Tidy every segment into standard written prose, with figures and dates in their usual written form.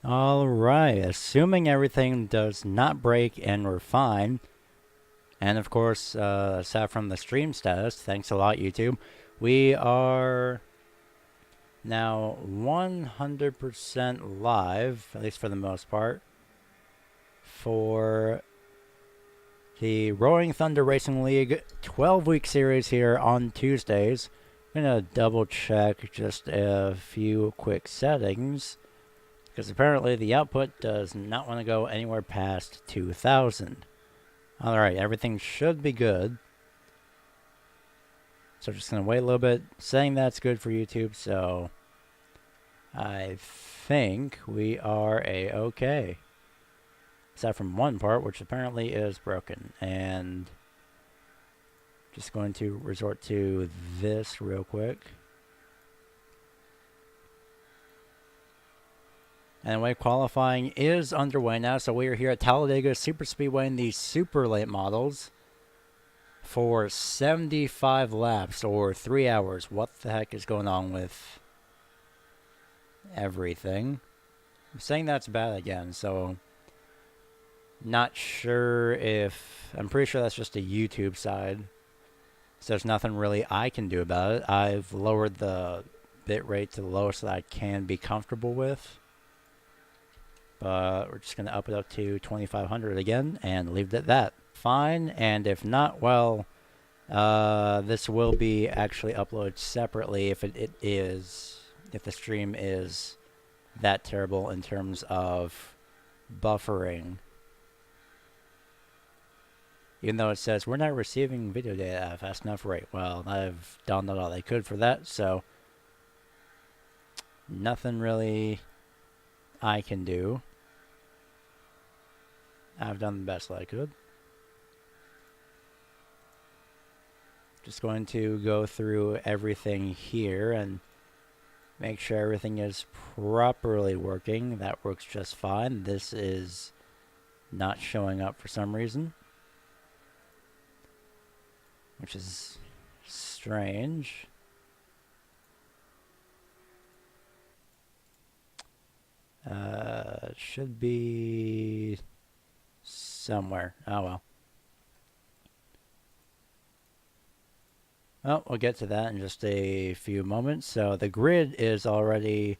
All right, assuming everything does not break and we're fine, and of course, aside from the stream status, thanks a lot, YouTube, we are now 100% live, at least for the most part, for the Roaring Thunder Racing League 12-week series here on Tuesdays. I'm going to double check just a few quick settings, because apparently the output does not want to go anywhere past 2,000. Alright, everything should be good. So just going to wait a little bit, saying that's good for YouTube, so I think we are a-okay. Except from one part, which apparently is broken. And just going to resort to this real quick. Anyway, qualifying is underway now, so we are here at Talladega Super Speedway in the super late models for 75 laps, or 3 hours. What the heck is going on with everything? I'm saying that's bad again, so not sure if... I'm pretty sure that's just a YouTube side, so there's nothing really I can do about it. I've lowered the bitrate to the lowest that I can be comfortable with. But we're just going to up it up to 2500 again and leave it at that. Fine, and if not, well, this will be actually uploaded separately if if the stream is that terrible in terms of buffering. Even though it says we're not receiving video data at a fast enough rate. Well, I've done all I could for that, so nothing really I can do. I've done the best that I could. Just going to go through everything here and make sure everything is properly working. That works just fine. This is not showing up for some reason, which is strange. It should be somewhere. Oh well. Well, we'll get to that in just a few moments. So the grid is already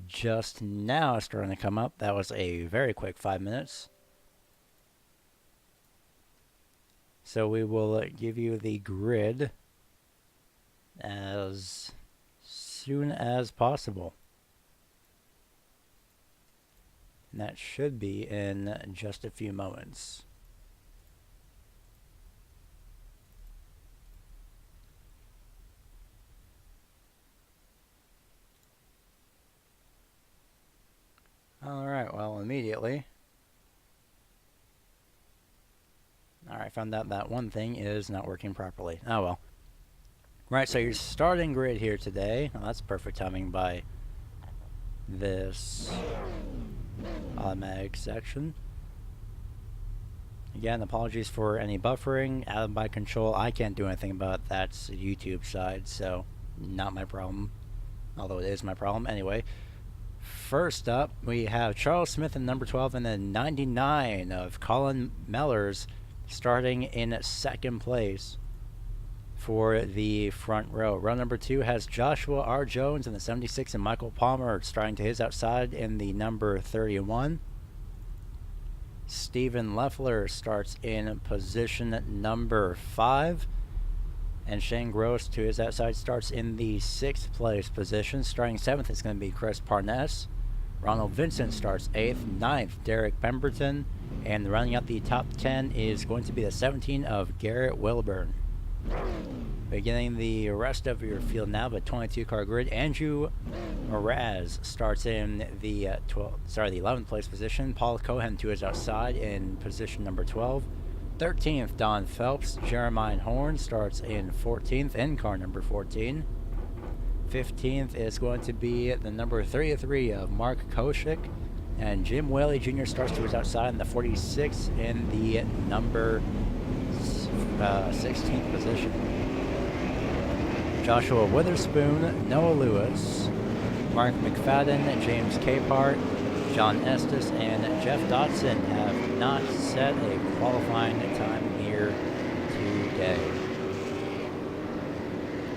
just now starting to come up. That was a very quick 5 minutes. So we will give you the grid as soon as possible. And that should be in just a few moments. Alright, well, immediately. Alright, found out that one thing is not working properly. Oh well. Right, so your starting grid here today. Well, that's perfect timing by this automatic section. Again, apologies for any buffering. Out of my control, I can't do anything about it. That's YouTube side, so not my problem. Although it is my problem. Anyway, first up, we have Charles Smith in number 12 and then 99 of Colin Mellors starting in second place for the front row. Row number 2 has Joshua R. Jones in the 76 and Michael Palmer starting to his outside in the number 31. Stephen Leffler starts in position number 5. And Shane Gross to his outside starts in the 6th place position. Starting 7th is going to be Chris Parness. Ronald Vincent starts 8th. 9th, Derek Pemberton. And rounding out the top 10 is going to be the 17 of Garrett Wilburn. Beginning the rest of your field now, but 22-car grid. Andrew Mraz starts in the 11th place position. Paul Cohen to his outside in position number 12. 13th, Don Phelps. Jeremiah Horn starts in 14th in car number 14. 15th is going to be the number 33 of Mark Koshik. And Jim Whaley Jr. starts to his outside in the 46th in the number 16th position. Joshua Witherspoon, Noah Lewis, Mark McFadden, James Capehart, John Estes, and Jeff Dotson have not set a qualifying time here today.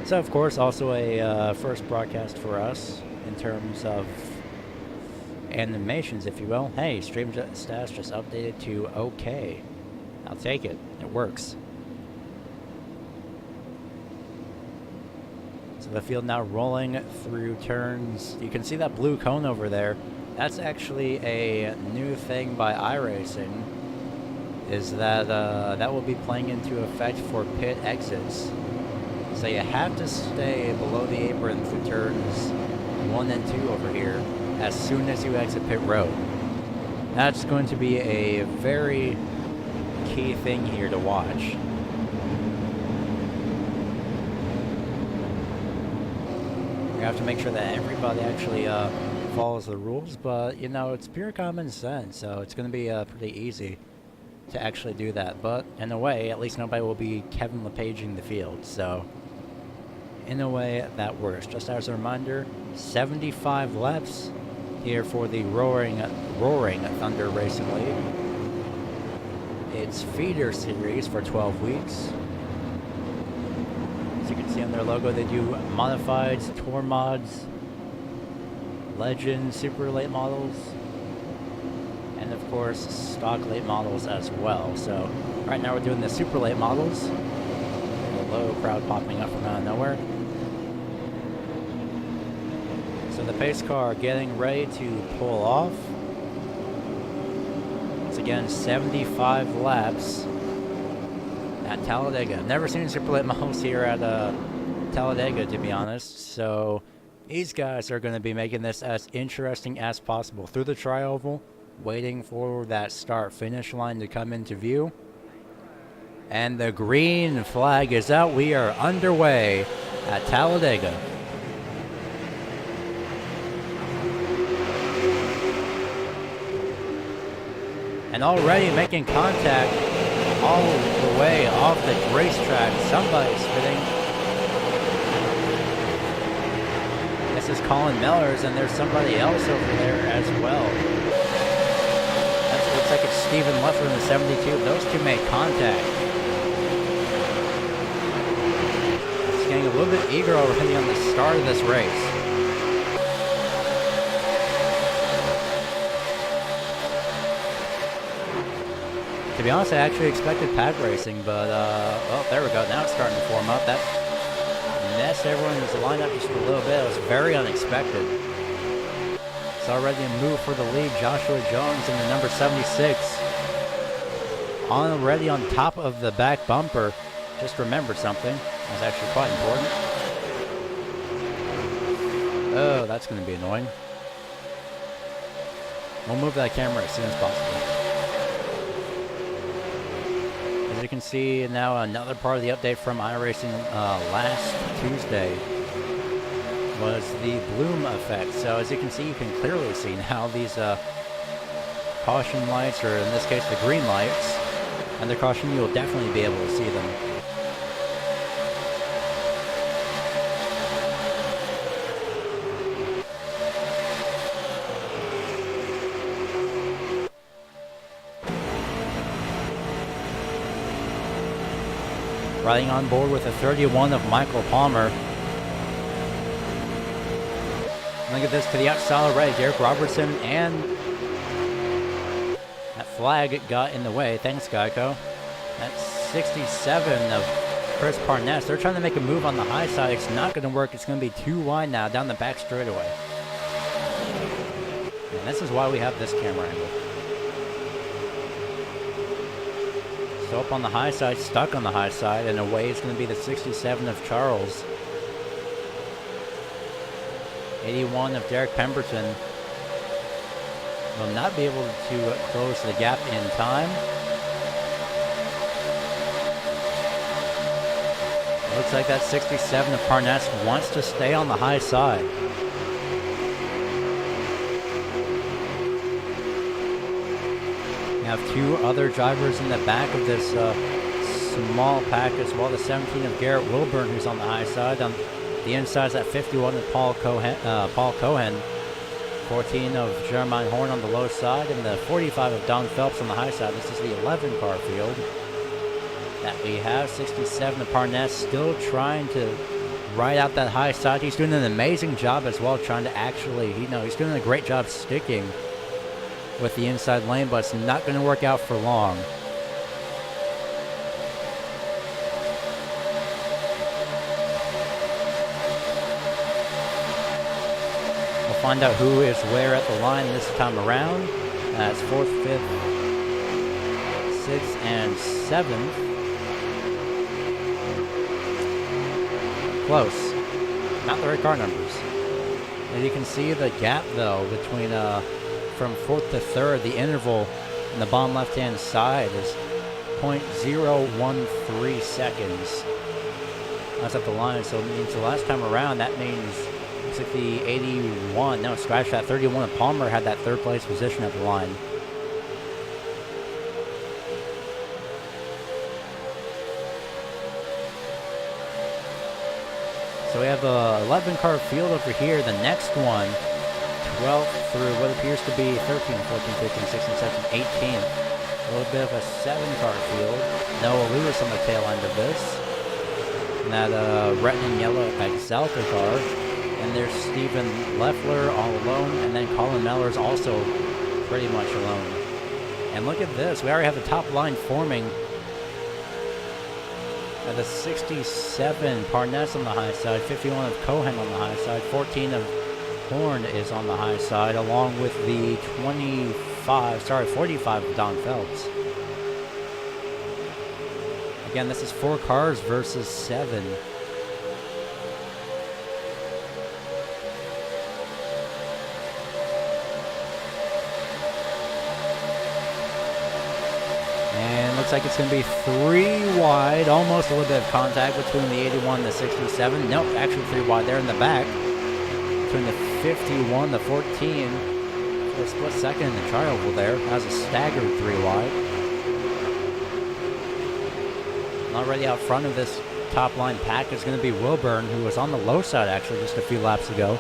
So, of course, also a first broadcast for us in terms of animations, if you will. Hey, stream stats just updated to okay. I'll take it. It works. So the field now rolling through turns. You can see that blue cone over there. That's actually a new thing by iRacing, is that that will be playing into effect for pit exits. So you have to stay below the apron through turns 1 and 2 over here as soon as you exit pit road. That's going to be a very key thing here to watch. You have to make sure that everybody actually follows the rules, but you know, it's pure common sense, so it's going to be pretty easy to actually do that. But in a way, at least nobody will be Kevin LePaging the field, so in a way that works. Just as a reminder, 75 laps here for the Roaring Thunder Racing League. It's feeder series for 12 weeks. As you can see on their logo, they do modifieds, tour mods, legend, super late models, and of course stock late models as well. So right now we're doing the super late models. A low crowd popping up from out of nowhere. So the pace car getting ready to pull off. Once again, 75 laps at Talladega. Never seen super late models here at Talladega, to be honest. So these guys are going to be making this as interesting as possible through the tri-oval, waiting for that start-finish line to come into view. And the green flag is out. We are underway at Talladega. And already making contact all the way off the racetrack. Somebody's spinning. This is Colin Mellors, and there's somebody else over there as well. It looks like it's Stephen Leffler in the 72. Those two made contact. It's getting a little bit eager already on the start of this race. To be honest, I actually expected pad racing, but, oh, there we go. Now it's starting to form up. That messed everyone's lineup just a little bit. It was very unexpected. It's already a move for the lead. Joshua Jones in the number 76. Already on top of the back bumper. Just remembered something. That's actually quite important. Oh, that's going to be annoying. We'll move that camera as soon as possible. As you can see now, another part of the update from iRacing last Tuesday was the bloom effect. So as you can see, you can clearly see now these caution lights, or in this case the green lights, and the caution, you'll definitely be able to see them. Riding on board with a 31 of Michael Palmer. Look at this, to the outside already, Derek Robertson, and that flag got in the way. Thanks, Geico. That's 67 of Chris Parness. They're trying to make a move on the high side. It's not going to work. It's going to be too wide now down the back straightaway. And this is why we have this camera angle. So up on the high side, stuck on the high side, and away is going to be the 67 of Charles. 81 of Derek Pemberton. Will not be able to close the gap in time. Looks like that 67 of Parness wants to stay on the high side. We have two other drivers in the back of this small pack as well. The 17 of Garrett Wilburn, who's on the high side. The inside's at 51 of Paul Cohen. 14 of Jeremiah Horn on the low side, and the 45 of Don Phelps on the high side. This is the 11-car field that we have. 67 of Parness still trying to ride out that high side. He's doing an amazing job as well, trying to actually, he's doing a great job sticking with the inside lane, but it's not going to work out for long. Find out who is where at the line this time around. That's 4th, 5th, 6th, and 7th. Close. Not the right car numbers. And you can see the gap, though, between from 4th to 3rd. The interval in the bottom left-hand side is 0.013 seconds. That's at the line. So it means the last time around, that means looks like the 81, no, scratch that, 31 of Palmer had that third place position at the line. So we have a 11-car field over here. The next one, 12th through what appears to be 13, 14, 15, 16, 17, 18. A little bit of a 7-car field. Noah Lewis on the tail end of this. And that red and yellow Exalta car. And there's Stephen Leffler all alone, and then Colin Mellor's also pretty much alone. And look at this. We already have the top line forming. At the 67, Parness on the high side, 51 of Cohen on the high side, 14 of Horn is on the high side, along with the 45 of Don Phelps. Again, this is 4 cars versus 7. Looks like it's going to be 3 wide, almost a little bit of contact between the 81 and the 67. Nope, actually 3 wide there in the back. Between the 51, the 14, for a split second in the tri-oval there. That was a staggered 3 wide. Already out front of this top line pack is going to be Wilburn, who was on the low side actually just a few laps ago.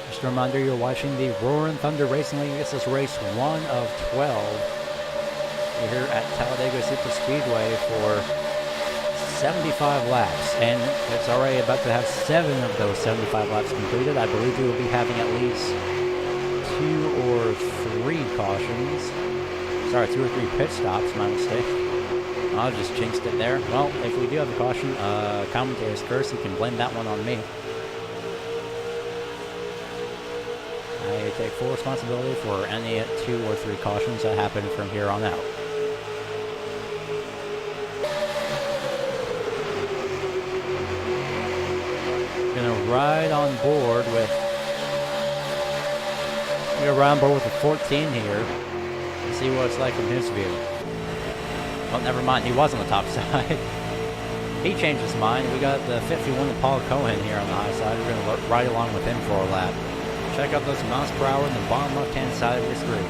Just a reminder, you're watching the Roaring Thunder Racing League. This is race 1 of 12. We're here at Talladega Super Speedway for 75 laps, and it's already about to have 7 of those 75 laps completed. I believe we will be having at least 2 or 3 cautions. Sorry, 2 or 3 pit stops, my mistake. I just jinxed it there. Well, if we do have a caution, commentator's curse, you can blame that one on me. I take full responsibility for any 2 or 3 cautions that happen from here on out. Gonna ride on board with the 14 here and see what it's like from his view. Well, never mind, he was on the top side. He changed his mind. We got the 51 of Paul Cohen here on the high side. We're gonna ride along with him for a lap. Check out those miles per hour in the bottom left-hand side of your screen.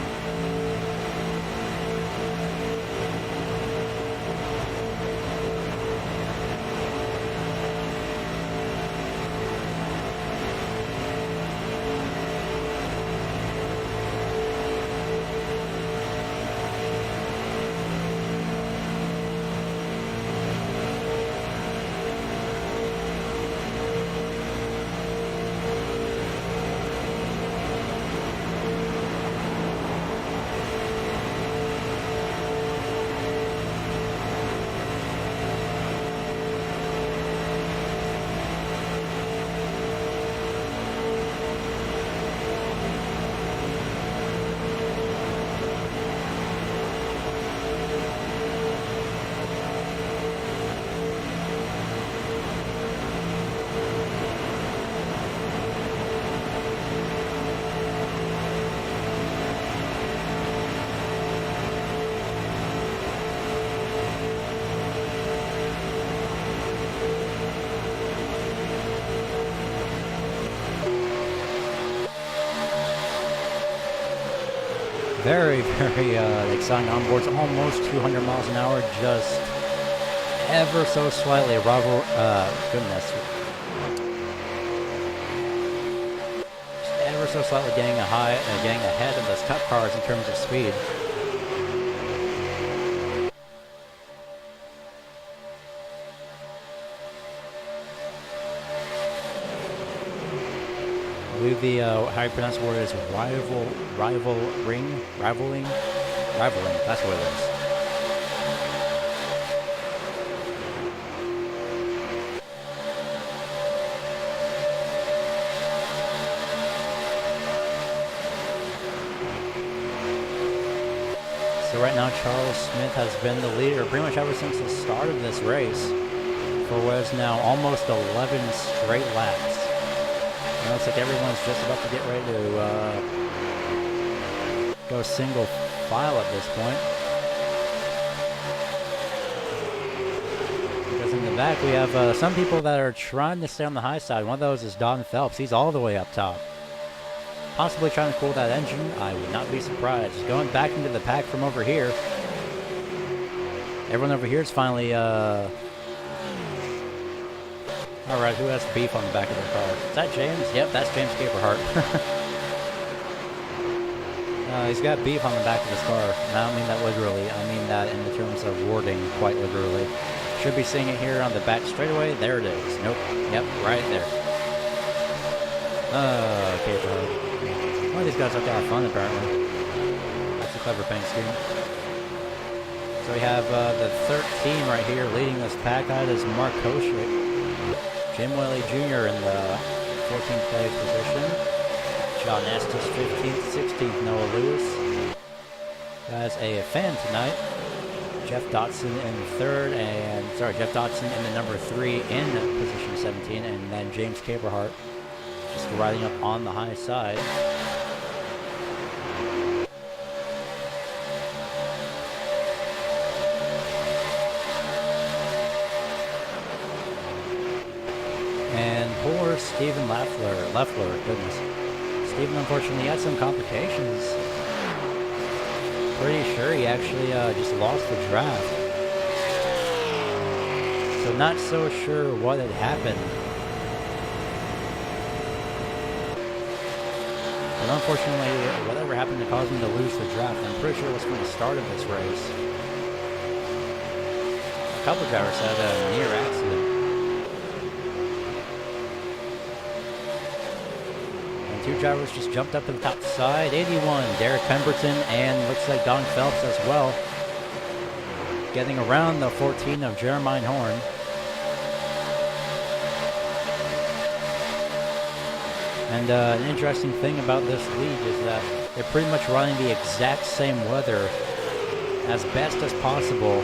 Very, very exciting onboards, almost 200 miles an hour, just ever so slightly. Goodness. Just ever so slightly getting ahead of those cup cars in terms of speed. I believe the how you pronounce the word is rivaling. That's what it is. So right now, Charles Smith has been the leader pretty much ever since the start of this race for what is now almost 11 straight laps. It looks like everyone's just about to get ready to go single file at this point. Because in the back we have some people that are trying to stay on the high side. One of those is Don Phelps. He's all the way up top. Possibly trying to cool that engine. I would not be surprised. Going back into the pack from over here. Everyone over here is finally Alright, who has beef on the back of their car? Is that James? Yep, that's James Caperhart. He's got beef on the back of his car. And I don't mean that literally. I mean that in the terms of wording, quite literally. Should be seeing it here on the back straightaway. There it is. Nope. Yep, right there. Caperhart. One of these guys have to have fun, apparently. That's a clever paint scheme. So we have the 13 right here leading this pack. That is Mark Koshik. Jim Whaley Jr. in the 14th place position. John Estes 15th, 16th Noah Lewis. Has a fan tonight. Jeff Dotson in Jeff Dotson in the number 3 in position 17, and then James Caperhart just riding up on the high side. Poor Stephen Leffler, goodness. Stephen unfortunately had some complications. Pretty sure he actually just lost the draft. So not so sure what had happened. But unfortunately, whatever happened to cause him to lose the draft, I'm pretty sure was from the start of this race. A couple drivers had a near accident. Two drivers just jumped up to the top side. 81, Derek Pemberton, and looks like Don Phelps as well. Getting around the 14 of Jeremiah Horn. And an interesting thing about this league is that they're pretty much running the exact same weather as best as possible.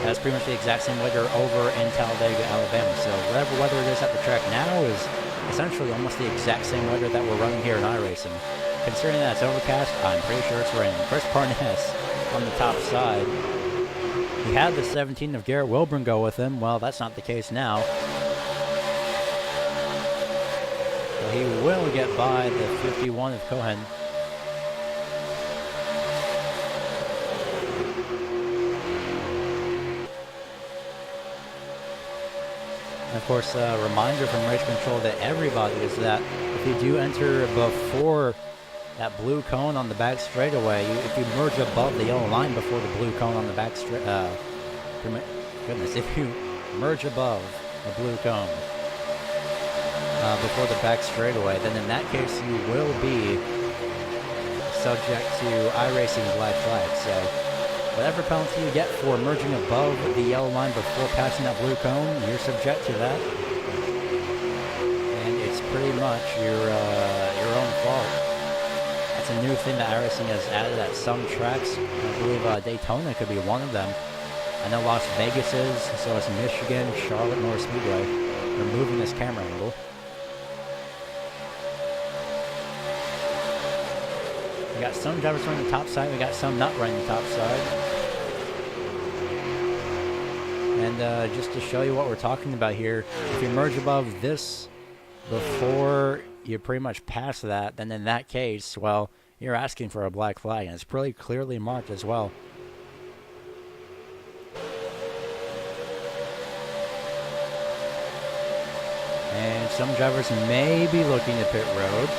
That's pretty much the exact same weather over in Talladega, Alabama. So whatever weather it is at the track now is essentially almost the exact same weather that we're running here in iRacing. Considering that it's overcast, I'm pretty sure it's raining. Chris Parness on the top side. He had the 17 of Garrett Wilburn go with him. Well, that's not the case now. So he will get by the 51 of Cohen. Of course, a reminder from Race Control to everybody is that if you do enter before that blue cone on the back straightaway, if you merge above the yellow line before the blue cone on the back if you merge above the blue cone before the back straightaway, then in that case you will be subject to iRacing black flag. So whatever penalty you get for merging above the yellow line before passing that blue cone, you're subject to that. And it's pretty much your own fault. That's a new thing that iRacing has added at some tracks. I believe Daytona could be one of them. I know Las Vegas is, so is Michigan, Charlotte, North Speedway. They're moving this camera angle. We got some drivers running the top side, we got some not running the top side. And just to show you what we're talking about here, if you merge above this before you pretty much pass that, then in that case, well, you're asking for a black flag, and it's pretty clearly marked as well. And some drivers may be looking to pit road.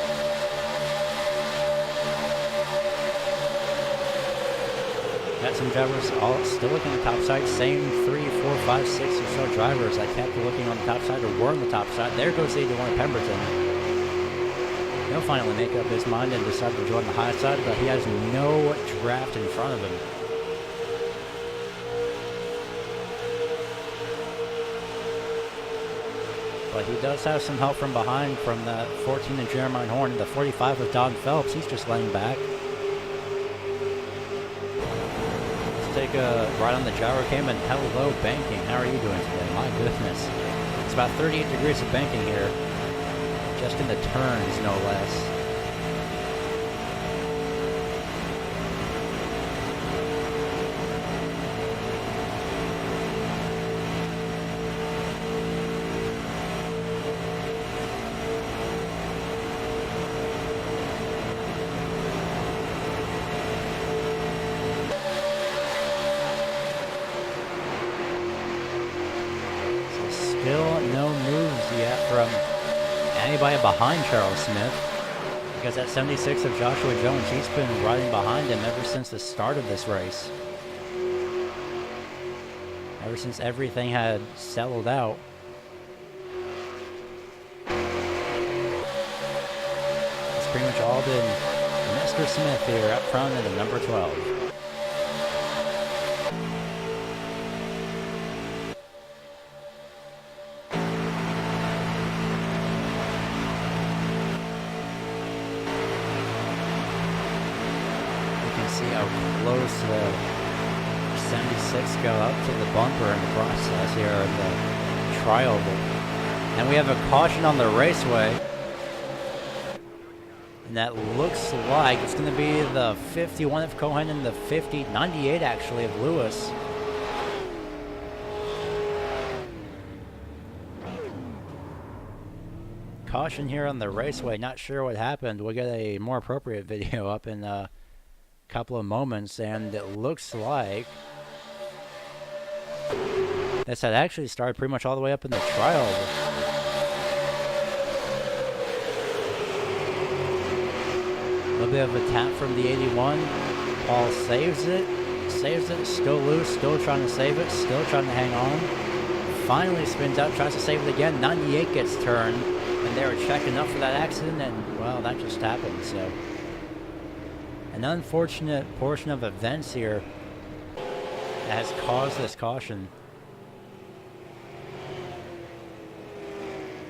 Got some drivers all still looking at the top side. Same 3, 4, 5, 6 or so drivers that kept looking on the top side or were on the top side. There goes 81 Pemberton. He'll finally make up his mind and decide to join the high side, but he has no draft in front of him. But he does have some help from behind from the 14 of Jeremiah Horn and the 45 of Don Phelps. He's just laying back. Let's take a ride on the gyro cam and hello banking. How are you doing today? My goodness. It's about 38 degrees of banking here. Just in the turns, no less. Still no moves yet from anybody behind Charles Smith, because that 76 of Joshua Jones, he's been riding behind him ever since the start of this race. Ever since everything had settled out. It's pretty much all been Mr. Smith here up front in the number 12. See how close the 76 go up to the bumper in the process here in the trial. And we have a caution on the raceway. And that looks like it's going to be the 51 of Cohen and the 98 actually of Lewis. Caution here on the raceway. Not sure what happened. We'll get a more appropriate video up in couple of moments, and it looks like this had actually started pretty much all the way up in the trial. A little bit of a tap from the 81. Paul saves it, still loose, still trying to save it, still trying to hang on. Finally spins out, tries to save it again. 98 gets turned, and they were checking up for that accident, and well, that just happened. So an unfortunate portion of events here has caused this caution.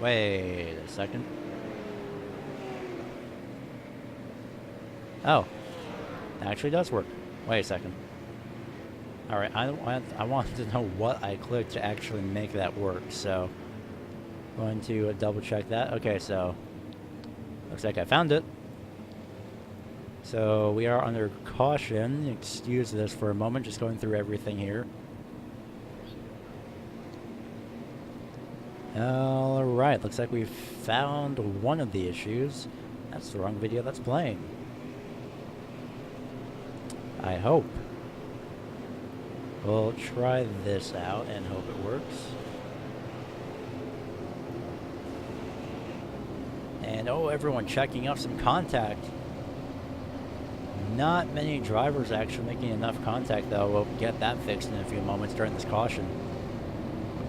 Wait a second. Oh, it actually does work. Wait a second. Alright, I wanted to know what I clicked to actually make that work, so going to double check that. Okay, so looks like I found it. So we are under caution. Excuse this for a moment, just going through everything here. Alright, looks like we've found one of the issues. That's the wrong video that's playing. I hope. We'll try this out and hope it works. And oh, everyone checking up some contact. Not many drivers actually making enough contact, though. We'll get that fixed in a few moments during this caution.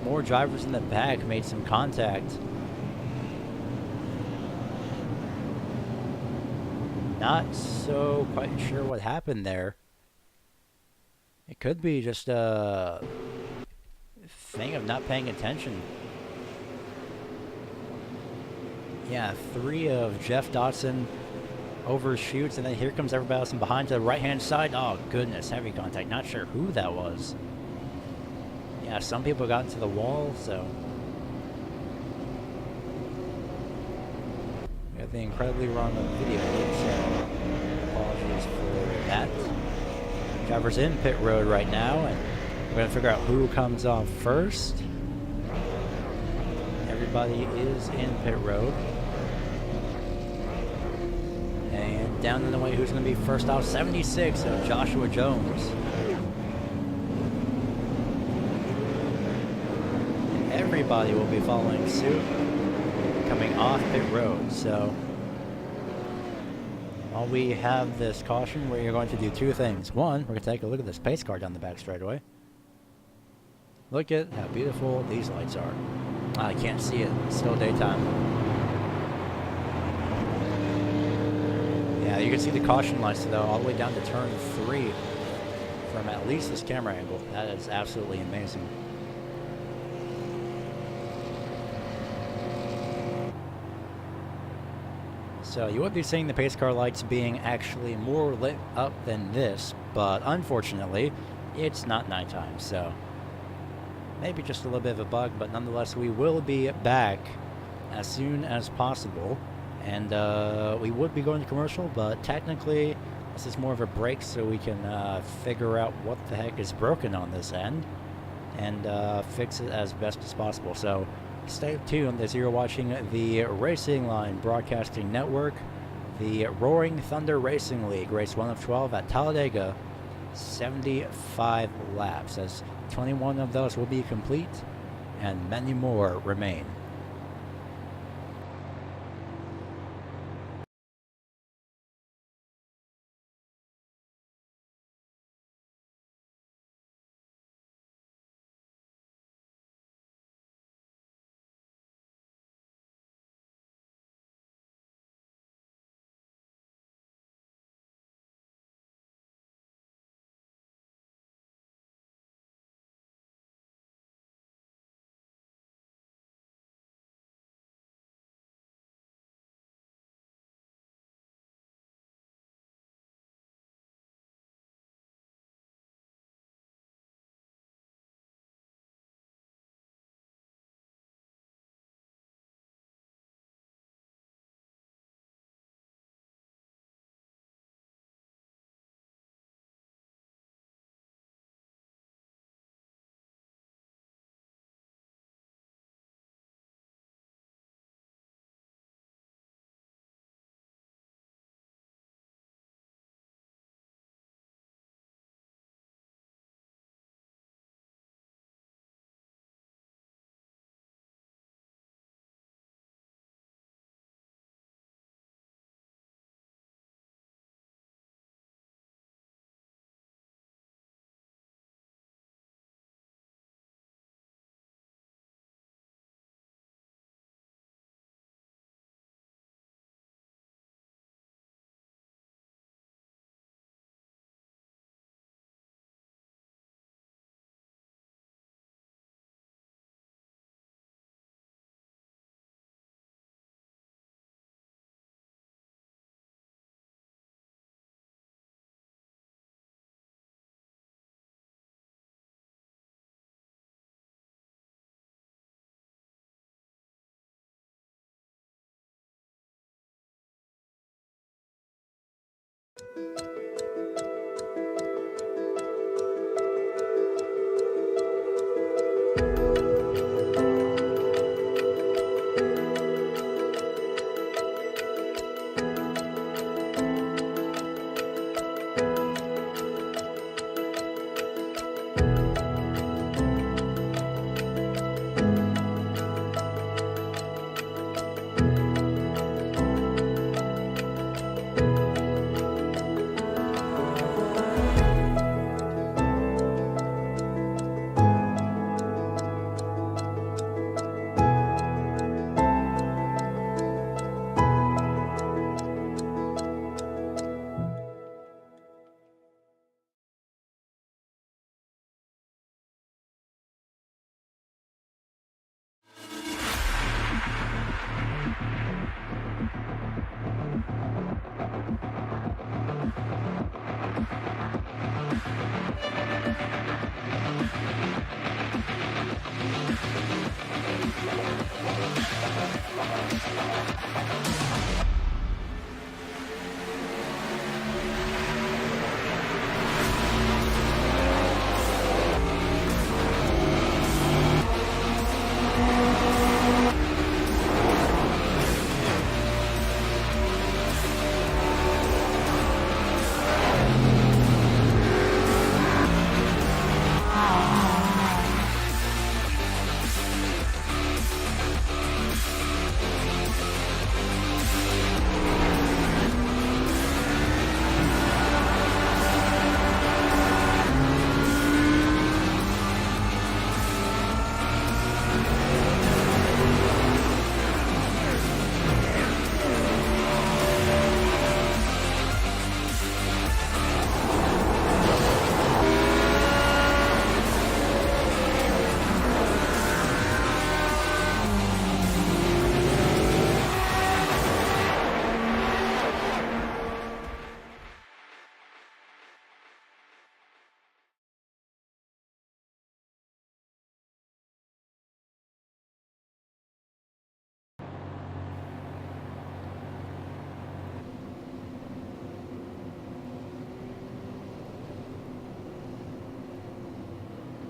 More drivers in the back made some contact. Not so quite sure what happened there. It could be just a thing of not paying attention. Yeah, 3 of Jeff Dotson overshoots, and then here comes everybody else from behind to the right-hand side. Oh, goodness, heavy contact. Not sure who that was. Yeah, some people got into the wall, so we have the incredibly wrong video, so apologies for that. Driver's in pit road right now, and we're going to figure out who comes off first. Everybody is in pit road. And down in the way who's going to be first out. 76 of Joshua Jones. And everybody will be following suit coming off pit road. So while we have this caution, we're going to do two things. One, we're going to take a look at this pace car down the back straightaway. Look at how beautiful these lights are. I can't see it. It's still daytime. Yeah, you can see the caution lights though all the way down to turn 3 from at least this camera angle. That is absolutely amazing. So you would be seeing the pace car lights being actually more lit up than this, but unfortunately, it's not nighttime, so maybe just a little bit of a bug, but nonetheless, we will be back as soon as possible. And we would be going to commercial, but technically, this is more of a break so we can figure out what the heck is broken on this end and fix it as best as possible. So stay tuned as you're watching the Racing Line Broadcasting Network, the Roaring Thunder Racing League, race 1 of 12 at Talladega, 75 laps, as 21 of those will be complete and many more remain.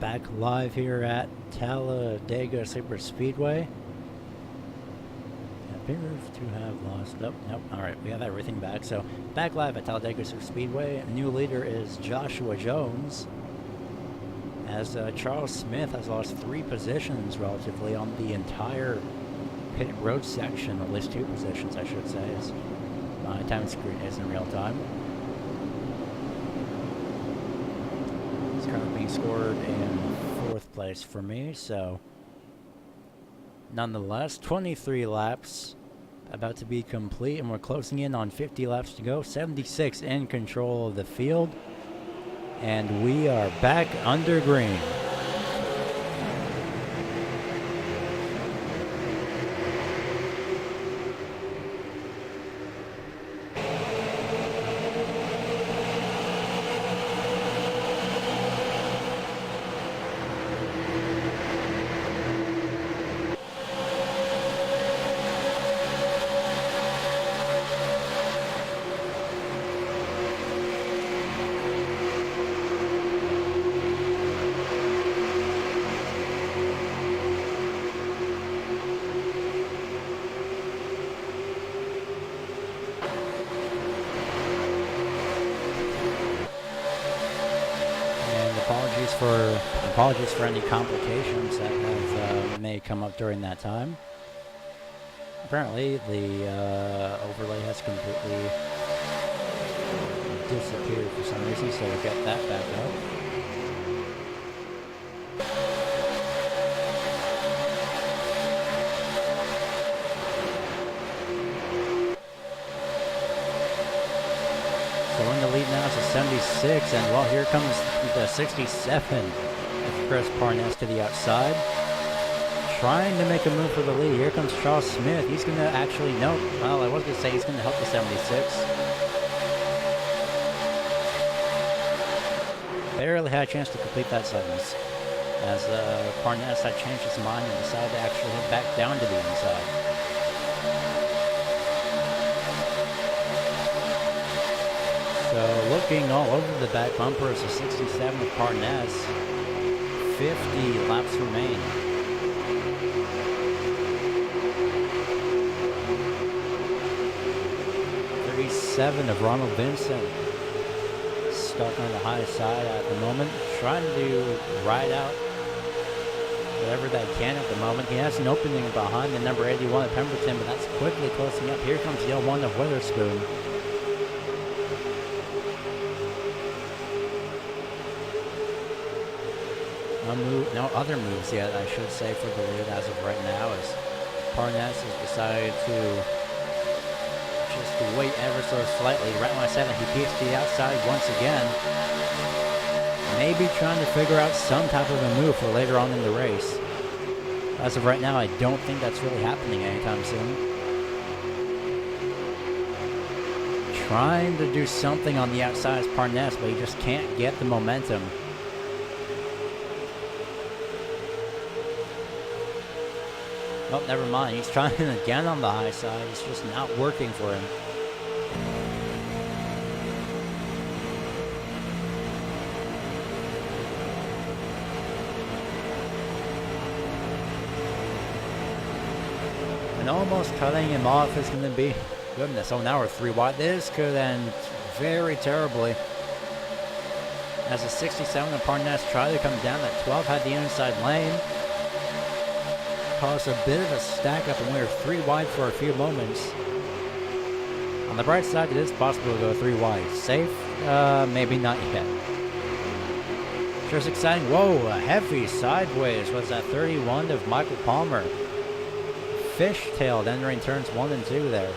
back live here at Talladega Super Speedway. Appears to have lost. Nope. Alright, we have everything back. So, back live at Talladega Super Speedway. New leader is Joshua Jones, as Charles Smith has lost 3 positions relatively on the entire pit road section, or at least 2 positions, I should say, as my time screen is in real time. It's currently being scored in 4th place for me, so nonetheless, 23 laps about to be complete, and we're closing in on 50 laps to go. 76 in control of the field, and we are back under green. Apologies for any complications that have may come up during that time. Apparently, the overlay has completely disappeared for some reason, so we'll get that back up. So in the lead now is a 76, and well, here comes the 67. Chris Parnas to the outside, trying to make a move for the lead. Here comes Charles Smith. He's going to actually, no, well, I was going to say he's going to help the 76. Barely had a chance to complete that sentence, as Parnas had changed his mind and decided to actually head back down to the inside. So looking all over the back bumper is a 67 of Parnas. 50 laps remain. .37 of Ronald Vincent, stuck on the high side at the moment, trying to ride out whatever they can at the moment. He has an opening behind the number 81 of Pemberton, but that's quickly closing up. Here comes the L1 of Witherspoon. No other moves yet, I should say, for the lead as of right now, as Parnas has decided to just wait ever so slightly. Right when I said that, he peeks to the outside once again, maybe trying to figure out some type of a move for later on in the race. As of right now, I don't think that's really happening anytime soon. Trying to do something on the outside is Parnas, but he just can't get the momentum. Oh, never mind. He's trying again on the high side. It's just not working for him. And almost cutting him off is going to be... Goodness, oh, now we're 3 wide. This could end very terribly, as a 67 of Parnas tried to come down. That 12 had the inside lane. Caused a bit of a stack up, and we were 3 wide for a few moments. On the bright side, it is possible to go 3 wide. Safe? Maybe not yet. Sure is exciting. Whoa, a heavy sideways was that 31 of Michael Palmer. Fishtailed entering turns 1 and 2 there.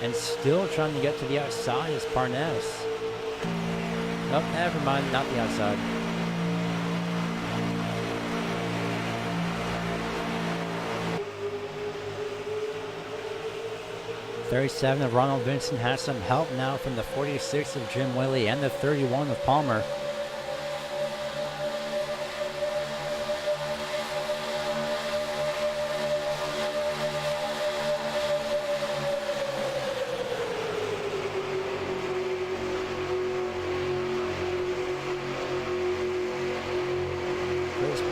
And still trying to get to the outside is Parnas. Oh, never mind, not the outside. .37 of Ronald Vincent has some help now from the 46 of Jim Willey and the 31 of Palmer.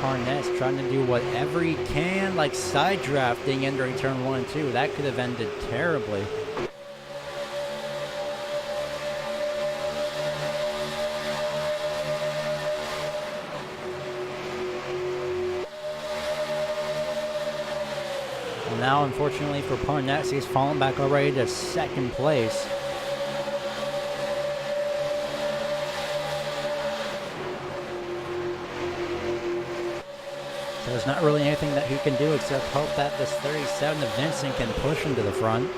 Parnes trying to do whatever he can, like side drafting entering turn 1 and 2. That could have ended terribly. Well, now, unfortunately for Parnes, he's fallen back already to second place. There's not really anything that he can do except hope that this 37 of Vincent can push him to the front.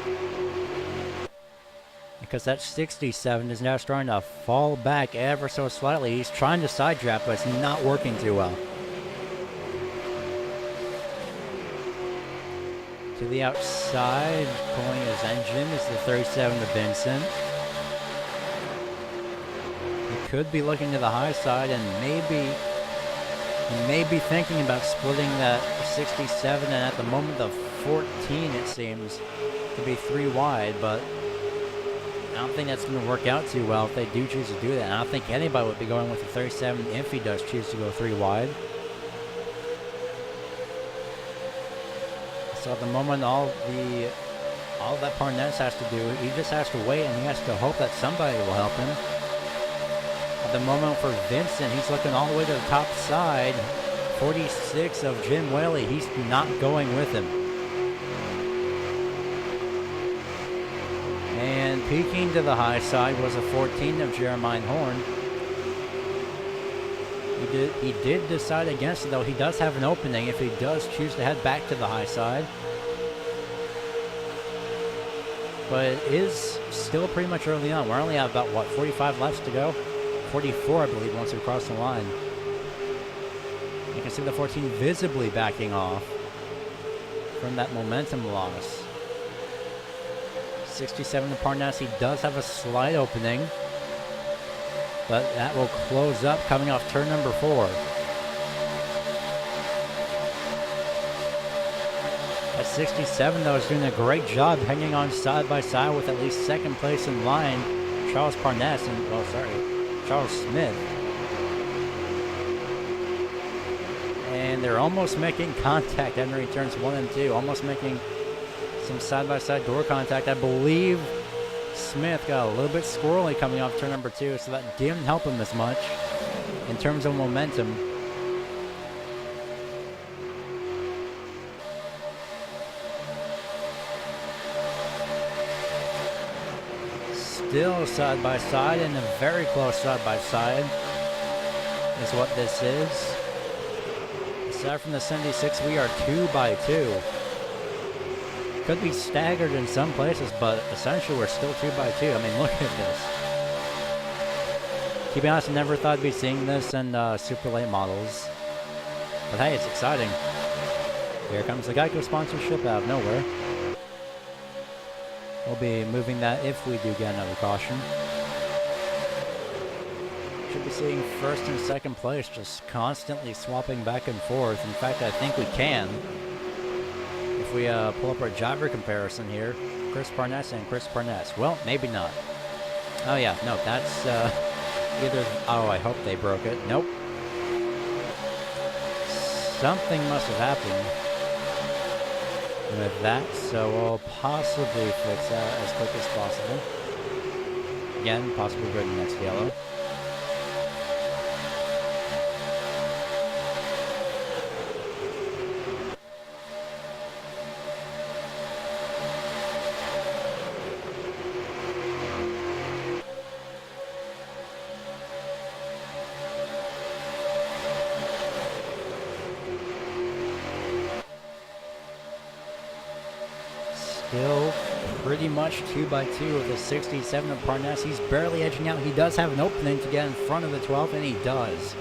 Because that 67 is now starting to fall back ever so slightly. He's trying to side draft, but it's not working too well. To the outside, pulling his engine is the 37 of Vincent. He could be looking to the high side and maybe... He may be thinking about splitting that 67, and at the moment the 14, it seems to be 3 wide, but I don't think that's going to work out too well if they do choose to do that. And I don't think anybody would be going with the 37 if he does choose to go 3 wide. So at the moment, all that Parnes has to do, he just has to wait and he has to hope that somebody will help him. At the moment for Vincent, he's looking all the way to the top side. 46 of Jim Whaley, he's not going with him. And peeking to the high side was a 14 of Jeremiah Horn. He did decide against it, though. He does have an opening if he does choose to head back to the high side. But it is still pretty much early on. We're only at about, 45 laps to go? 44, I believe, once we cross the line. You can see the 14 visibly backing off from that momentum loss. 67 to Parnas, he does have a slight opening, but that will close up coming off turn number 4. At 67, though, is doing a great job hanging on side by side with at least second place in line, Charles Parnas and, Charles Smith. And they're almost making contact entering turns 1 and 2, almost making some side-by-side door contact. I believe Smith got a little bit squirrely coming off turn number 2, so that didn't help him as much in terms of momentum. Still side by side, and a very close side by side is what this is. Aside from the 76, we are 2 by 2. Could be staggered in some places, but essentially we're still 2 by 2. I mean, look at this. To be honest, I never thought I'd be seeing this in super late models. But hey, it's exciting. Here comes the Geico sponsorship out of nowhere. We'll be moving that if we do get another caution. Should be seeing first and second place just constantly swapping back and forth. In fact, I think we can. If we pull up our driver comparison here, Chris Parnas and Chris Parnas. Well, maybe not. Oh yeah, no, that's either... Oh, I hope they broke it. Nope. Something must have happened with that, so we'll possibly fix that as quick as possible. Again, possibly go to the next yellow. Still pretty much 2 by 2 with the 67 of Parnas. He's barely edging out. He does have an opening to get in front of the 12, and he does.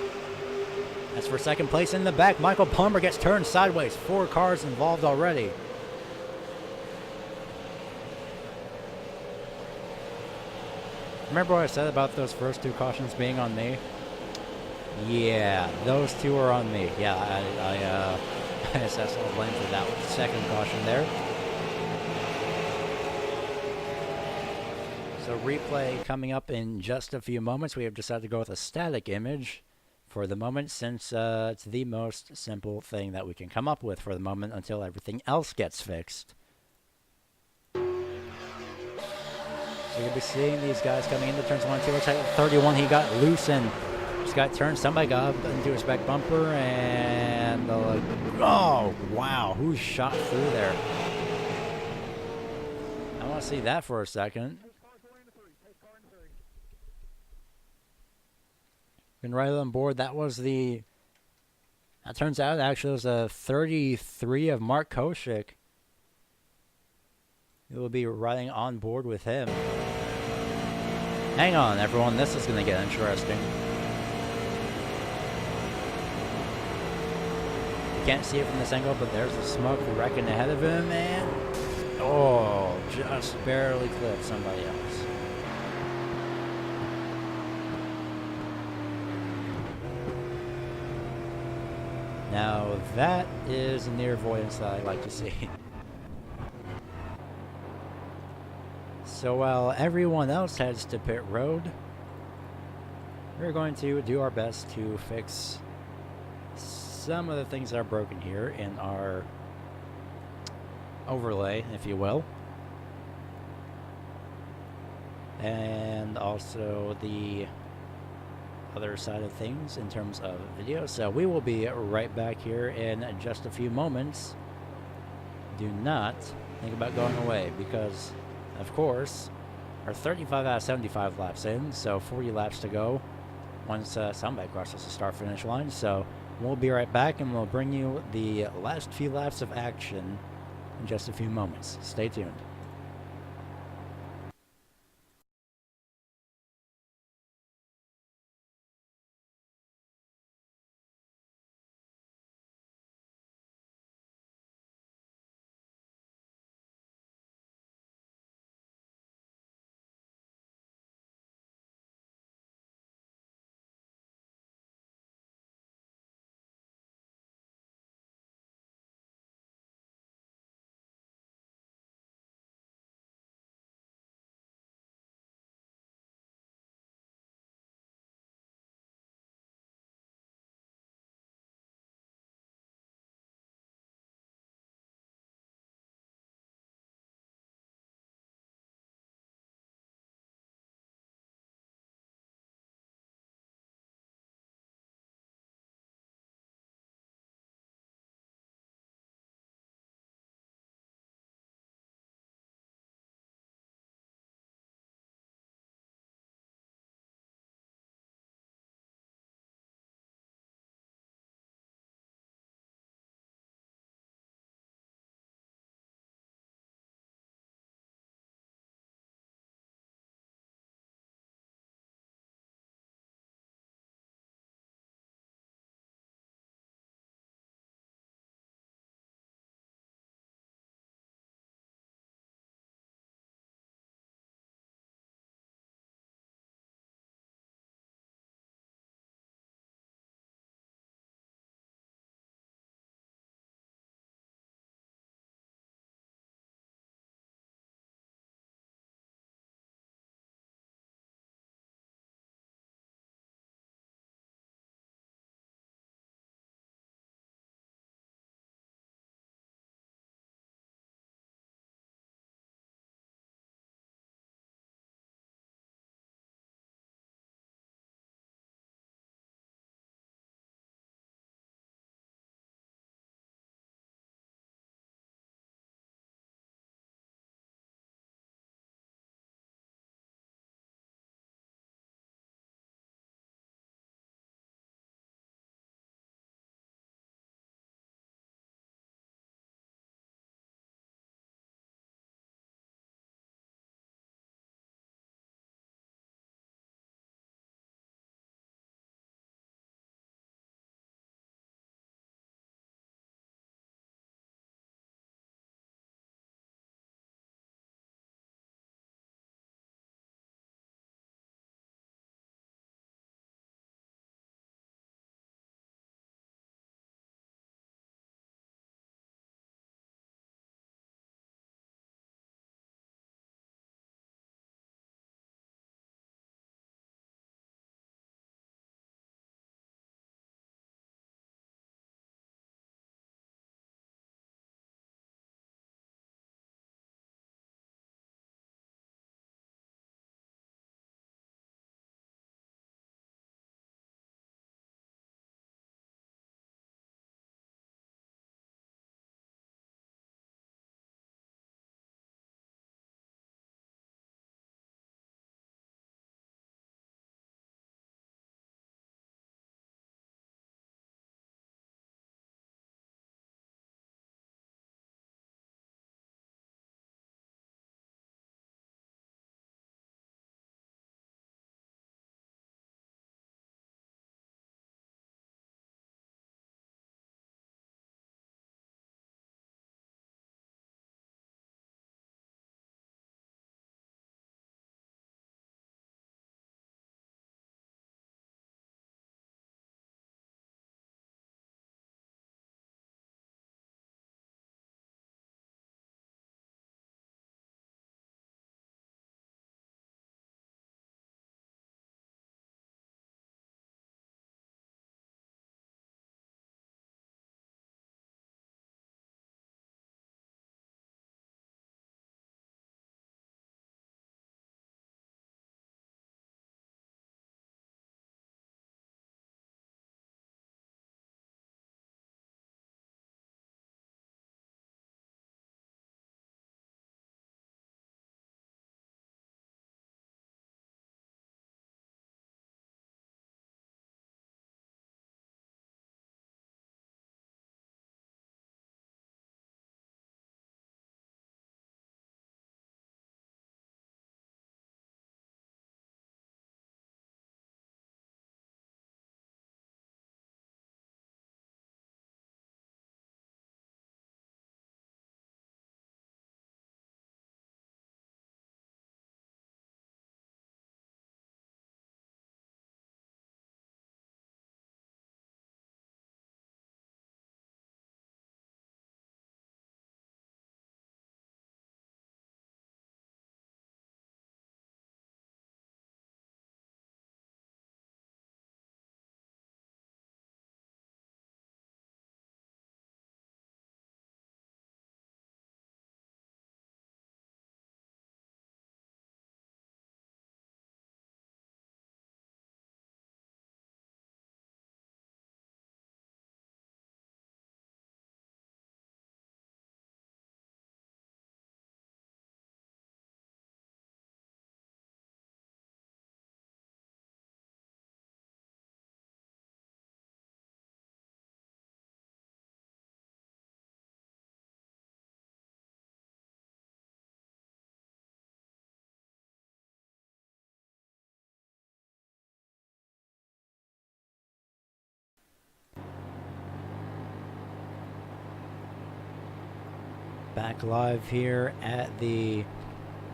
As for second place in the back, Michael Palmer gets turned sideways. 4 cars involved already. Remember what I said about those first 2 cautions being on me? Yeah, those 2 are on me. Yeah, I assess all blame for that second caution there. So replay coming up in just a few moments. We have decided to go with a static image for the moment, since it's the most simple thing that we can come up with for the moment until everything else gets fixed. So you'll be seeing these guys coming into turns 1 and 2. Looks like 31, he got loose and just got turned. Somebody got up into his back bumper and oh wow, who shot through there? I want to see that for a second. Been right on board. That turns out actually it was a 33 of Mark Koshik. We will be riding on board with him. Hang on, everyone. This is going to get interesting. You can't see it from this angle, but there's the smoke wrecking ahead of him, and oh, just barely clipped somebody else. Now that is a near avoidance that I like to see. So while everyone else heads to pit road, we're going to do our best to fix some of the things that are broken here in our overlay, if you will. And also the other side of things in terms of video. So we will be right back here in just a few moments. Do not think about going away because, of course, we're 35 out of 75 laps in, so 40 laps to go once somebody crosses the start-finish line. So we'll be right back and we'll bring you the last few laps of action in just a few moments. Stay tuned. Back live here at the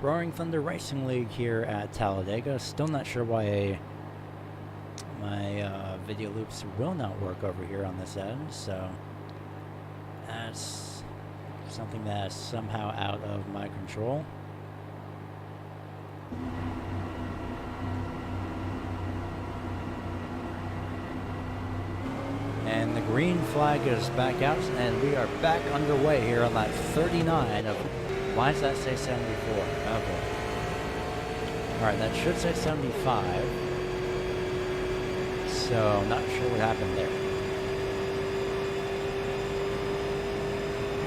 Roaring Thunder Racing League here at Talladega. Still not sure why my video loops will not work over here on this end, so that's something that's somehow out of my control. And the green flag is back out, and we are back underway here on that 39 of... Why does that say 74? Okay. Alright, that should say 75. So, not sure what happened there.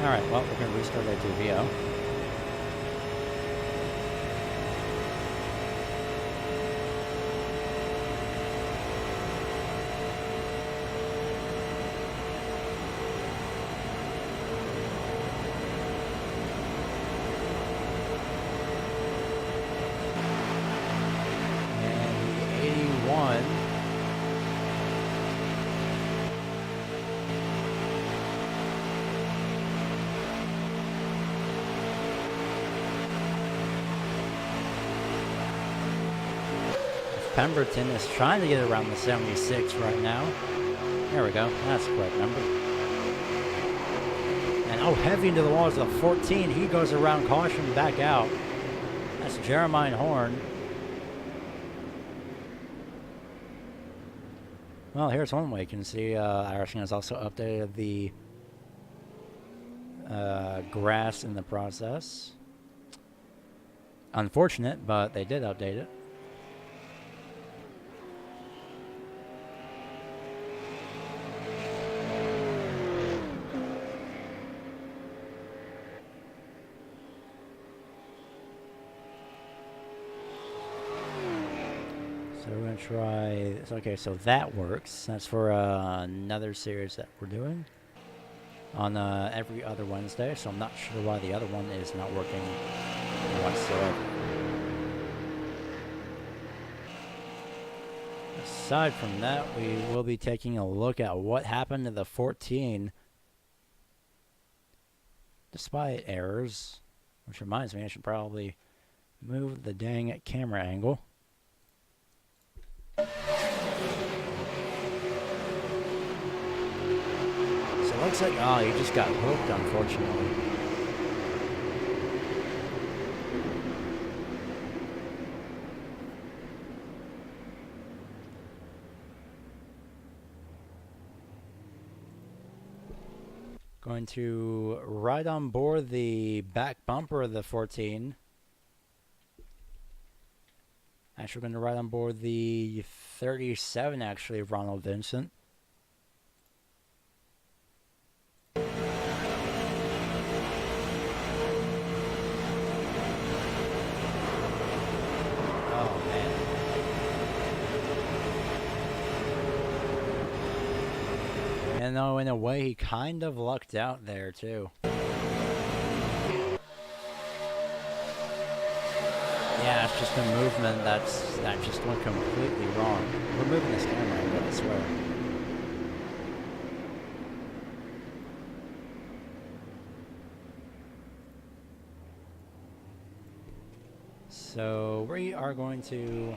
Alright, well, we're going to restart our TVO. Pemberton is trying to get around the 76 right now. There we go. That's the correct number. And oh, heavy into the walls of 14. He goes around caution back out. That's Jeremiah Horn. Well, here's one way you can see Irishman has also updated the grass in the process. Unfortunate, but they did update it. So we're going to try this. Okay, so that works. That's for another series that we're doing on every other Wednesday. So I'm not sure why the other one is not working whatsoever. Aside from that, we will be taking a look at what happened to the 14 despite errors. Which reminds me, I should probably move the dang camera angle. So it looks like, oh, you just got hooked, unfortunately. Going to ride on board the back bumper of the 14. Actually, we're going to ride on board the 37, actually, of Ronald Vincent. Oh, man. And though, in a way, he kind of lucked out there, too. Yeah, it's just a movement that just went completely wrong. We're moving this camera angle, I swear. So we are going to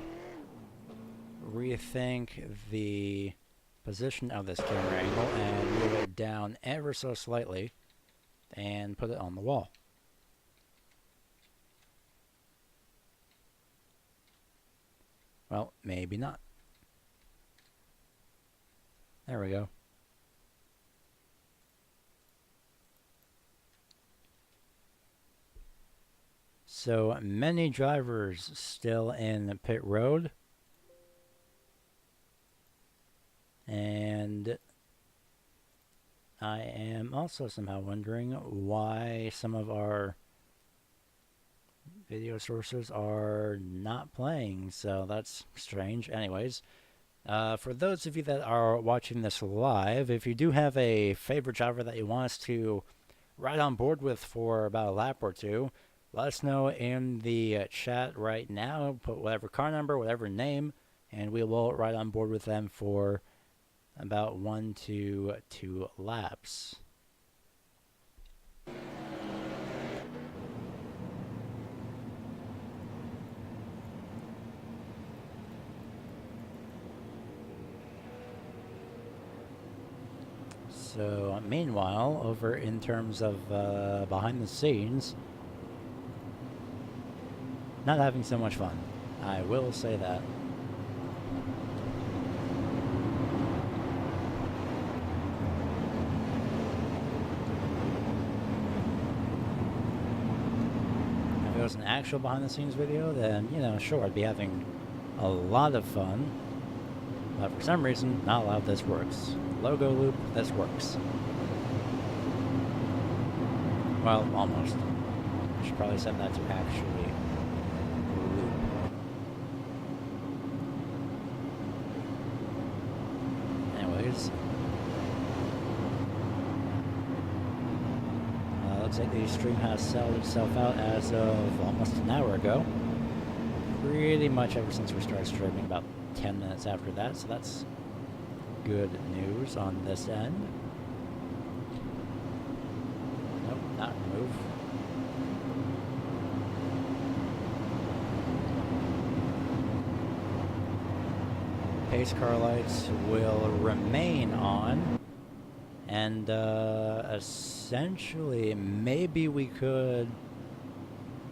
rethink the position of this camera angle and move it down ever so slightly and put it on the wall. Well, maybe not. There we go. So many drivers still in pit road. And I am also somehow wondering why some of our video sources are not playing, so that's strange. Anyways, for those of you that are watching this live, if you do have a favorite driver that you want us to ride on board with for about a lap or two, let us know in the chat right now. Put whatever car number, whatever name, and we will ride on board with them for about 1 to 2 laps. So, meanwhile, over in terms of behind the scenes, not having so much fun. I will say that. If it was an actual behind the scenes video, then, you know, sure, I'd be having a lot of fun. But for some reason, not allowed. This works. Logo loop, this works. Well, almost. I should probably set that to actually loop. Anyways. Looks like the stream has sold itself out as of almost an hour ago. Pretty much ever since we started streaming, about 10 minutes after that, so that's good news on this end. Nope, not remove. Pace car lights will remain on, and essentially maybe we could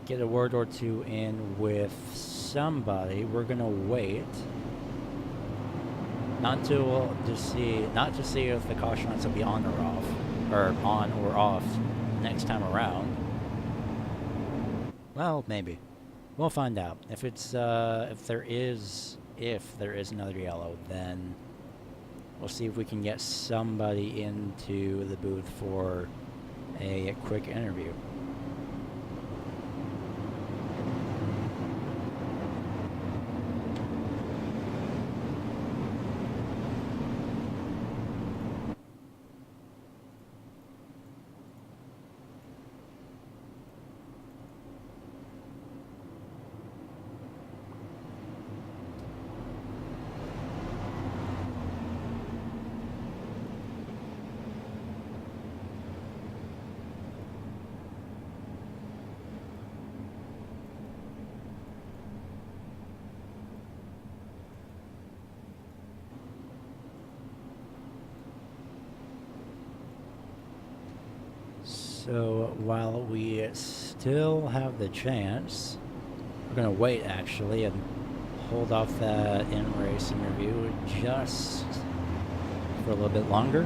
get a word or two in with somebody. We're gonna wait. Not to see if the caution lights will be on or off, or on or off next time around. Well, maybe. We'll find out. If it's if there is another yellow, then we'll see if we can get somebody into the booth for a quick interview. So while we still have the chance, we're going to wait actually and hold off that in-race interview just for a little bit longer.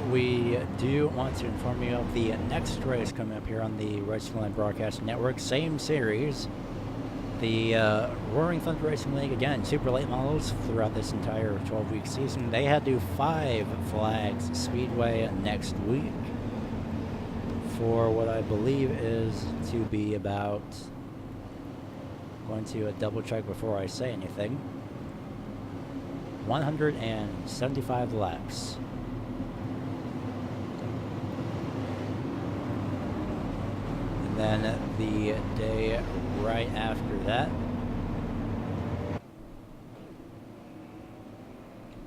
We do want to inform you of the next race coming up here on the Racing Line Broadcast Network. Same series. The Roaring Thunder Racing League, again, super late models throughout this entire 12-week season. They had to do 5 Flags Speedway next week for what I believe is to be about, going to double check before I say anything, 175 laps. Then the day right after that.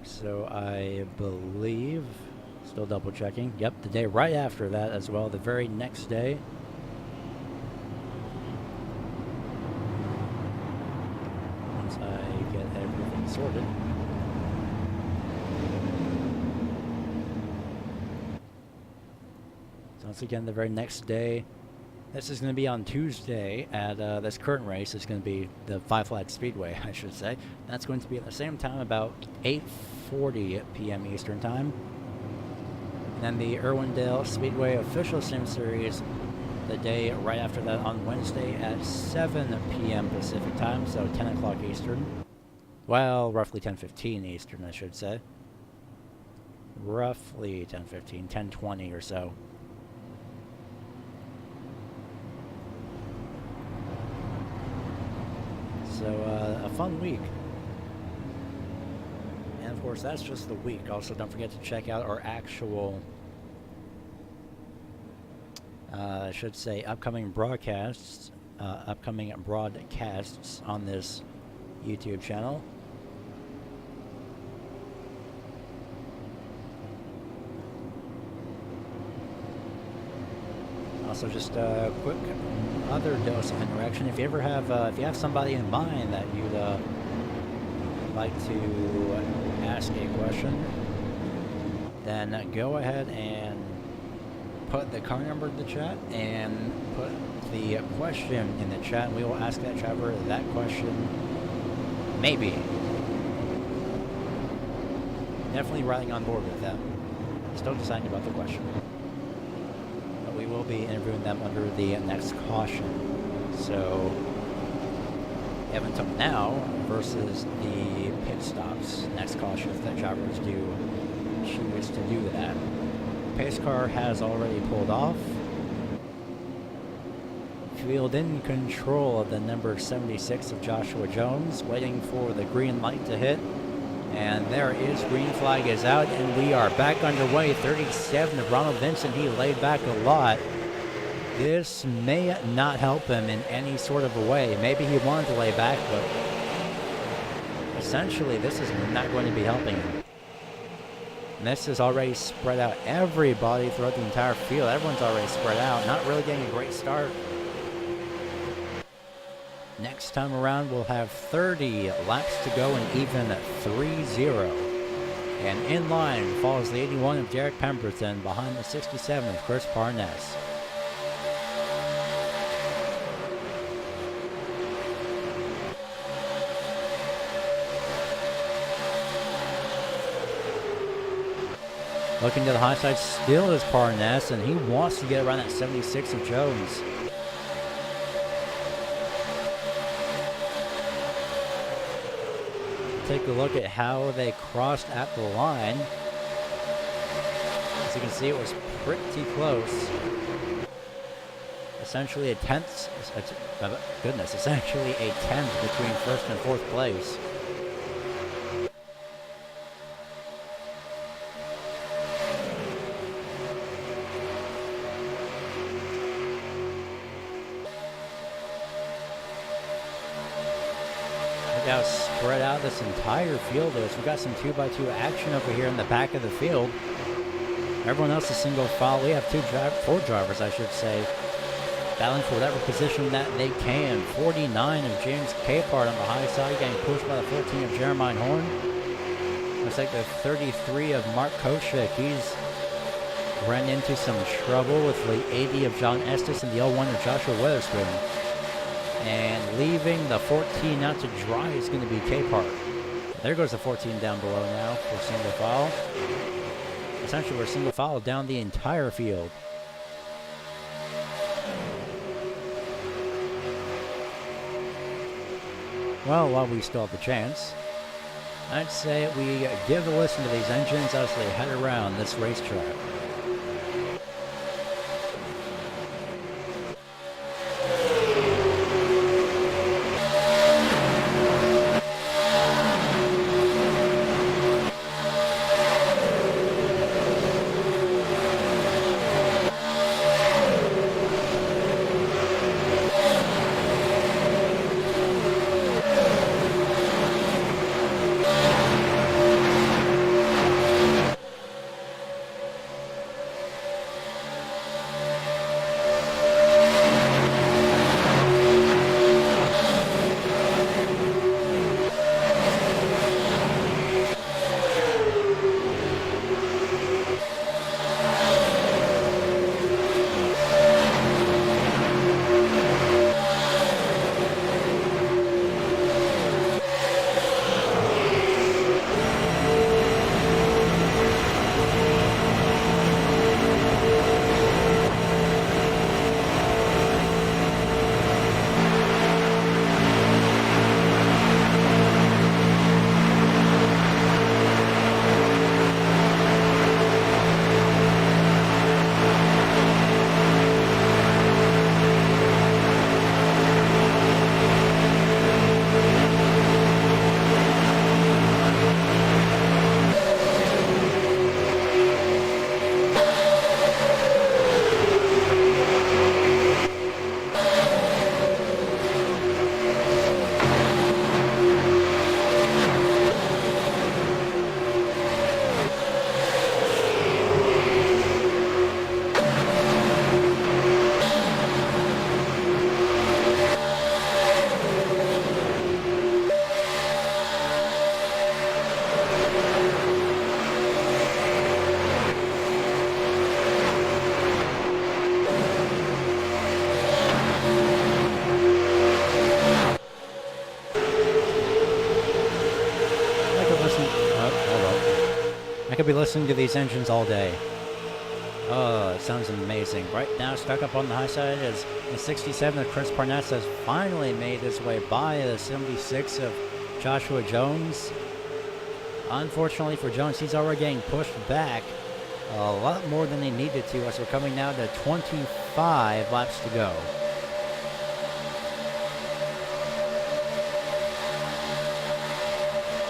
So I believe, still double checking, yep, the day right after that as well, the very next day. Once I get everything sorted. So once again, the very next day. This is going to be on Tuesday at this current race is going to be the Five Flags Speedway, I should say. That's going to be at the same time, about 8:40 p.m. Eastern Time. And then the Irwindale Speedway Official Sim Series, the day right after that on Wednesday at 7 p.m. Pacific Time, so 10 o'clock Eastern. Well, roughly 10:15 Eastern, I should say. Roughly 10:15, 10:20 or so. So, a fun week. And of course, that's just the week. Also, don't forget to check out our actual, I should say, upcoming broadcasts on this YouTube channel. Also, just a quick other dose of interaction. If you ever have, if you have somebody in mind that you'd like to ask a question, then go ahead and put the car number in the chat and put the question in the chat, and we will ask that driver that question. Maybe. Definitely riding on board with them. Still deciding about the question. But we will be interviewing them under the next caution. So, up until now versus the pit stops. Next caution if the drivers do choose to do that. Pace car has already pulled off. Field in control of the number 76 of Joshua Jones, waiting for the green light to hit. And there is, green flag is out, and we are back underway. 37 of Ronald Vincent, he laid back a lot. This may not help him in any sort of a way. Maybe he wanted to lay back, but essentially this is not going to be helping him. And this is already spread out. Everybody throughout the entire field, everyone's already spread out. Not really getting a great start. Next time around, we'll have 30 laps to go and even 3-0. And in line follows the 81 of Derek Pemberton behind the 67 of Chris Parness. Looking to the high side still is Parness, and he wants to get around that 76 of Jones. Take a look at how they crossed at the line. As you can see, it was pretty close. Essentially a tenth, essentially a tenth between first and fourth place. How spread out this entire field is. We've got some 2x2 action over here in the back of the field. Everyone else is single file. We have four drivers, I should say, battling for whatever position that they can. 49 of James Capehart on the high side, getting pushed by the 14 of Jeremiah Horn. Looks like the 33 of Mark Kochek. He's ran into some trouble with the 80 of John Estes and the L1 of Joshua Witherspoon. And leaving the 14 out to dry is going to be Capehart. There goes the 14 down below now for single file. Essentially, we're single file down the entire field. Well, while we still have the chance, I'd say we give a listen to these engines as they head around this racetrack. could be listening to these engines all day. Oh, it sounds amazing. Right now, stuck up on the high side is the 67 of Chris Parness has finally made his way by the 76 of Joshua Jones. Unfortunately for Jones, he's already getting pushed back a lot more than he needed to as we're coming now to 25 laps to go.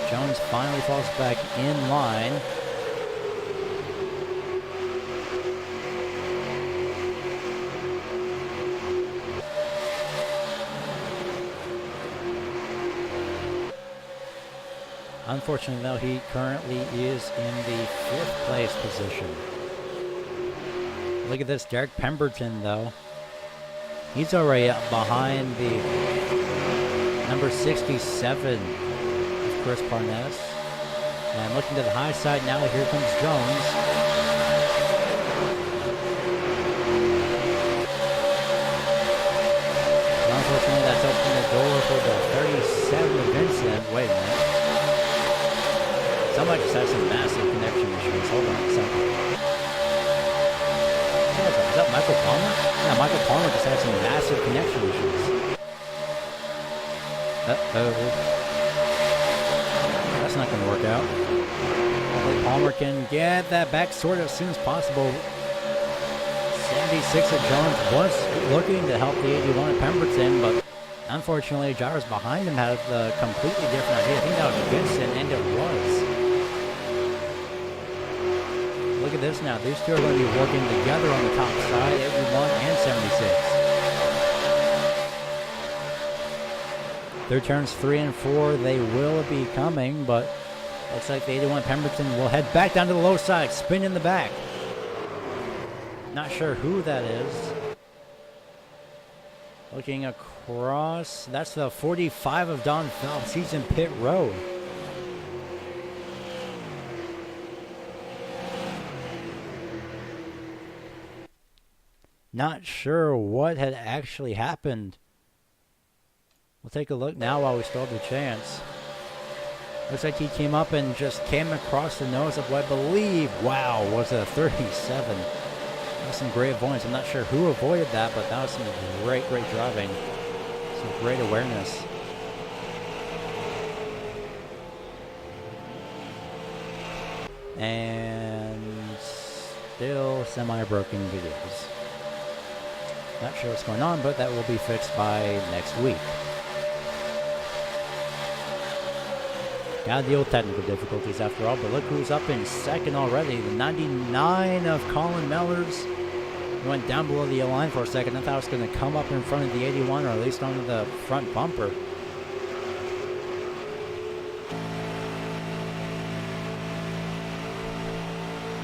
Jones finally falls back in line. Unfortunately, though, he currently is in the 5th place position. Look at this, Derek Pemberton, though. He's already up behind the number 67 of Chris Parness. And looking to the high side now, here comes Jones. And unfortunately, that's opened the door for the 37 of Vincent. Wait a minute. Somebody just has some massive connection issues. Hold on a second. Is that Michael Palmer? Yeah, Michael Palmer just had some massive connection issues. Uh-oh. That's not going to work out. Hopefully Palmer can get that back sorted as soon as possible. 76 of Jones was looking to help the 81 of Pemberton, but unfortunately, Gyros behind him had a completely different idea. I think that was Vincent, and it was. Look at this now. These two are going to be working together on the top side, 81 and 76. Through turns 3 and 4, they will be coming, but looks like the 81 Pemberton will head back down to the low side, spin in the back. Not sure who that is. Looking across, that's the 45 of Don Phelps. He's in pit road. Not sure what had actually happened. We'll take a look now while we still have the chance. Looks like he came up and just came across the nose of what I believe, wow, was a 37. That's some great avoidance. I'm not sure who avoided that, but that was some great driving. Some great awareness. And still semi-broken videos. Not sure what's going on, but that will be fixed by next week. Gotta deal with technical difficulties after all, but look who's up in second already. The 99 of Colin Mellors. He went down below the yellow line for a second. I thought it was going to come up in front of the 81, or at least onto the front bumper.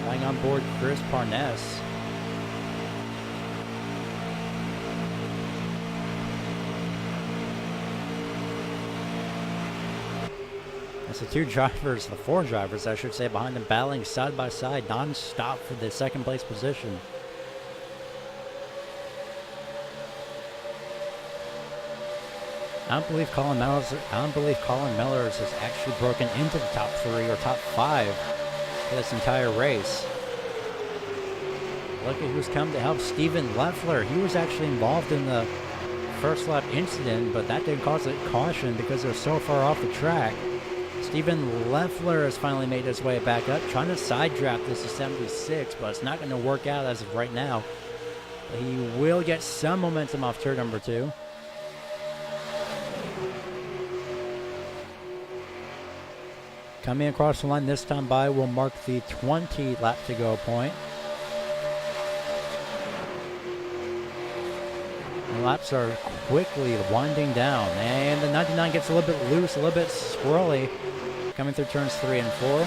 Lying on board Chris Parness. That's the 4 drivers, I should say, behind them, battling side by side, non-stop for the second place position. I don't believe Colin Mellors has actually broken into the top 3 or top 5 for this entire race. Look at who's come to help Stephen Leffler. He was actually involved in the first lap incident, but that didn't cause a caution because they're so far off the track. Stephen Leffler has finally made his way back up, trying to side draft this to 76, but it's not going to work out as of right now. But he will get some momentum off turn number 2. Coming across the line this time by will mark the 20 lap to go point. The laps are quickly winding down, and the 99 gets a little bit loose, a little bit swirly, coming through turns 3 and 4.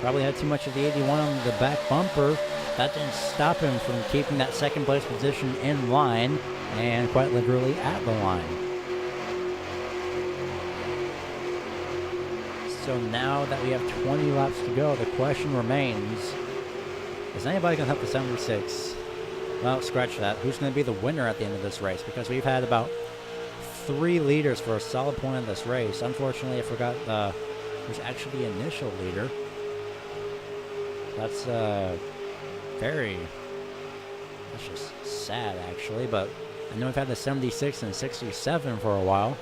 Probably had too much of the 81 on the back bumper. That didn't stop him from keeping that second place position in line, and quite literally at the line. So now that we have 20 laps to go, the question remains, is anybody going to help the 76? Well, scratch that. Who's going to be the winner at the end of this race? Because we've had about 3 leaders for a solid point in this race. Unfortunately, I forgot who's actually the initial leader. That's that's just sad, actually. But I know we've had the 76 and 67 for a while.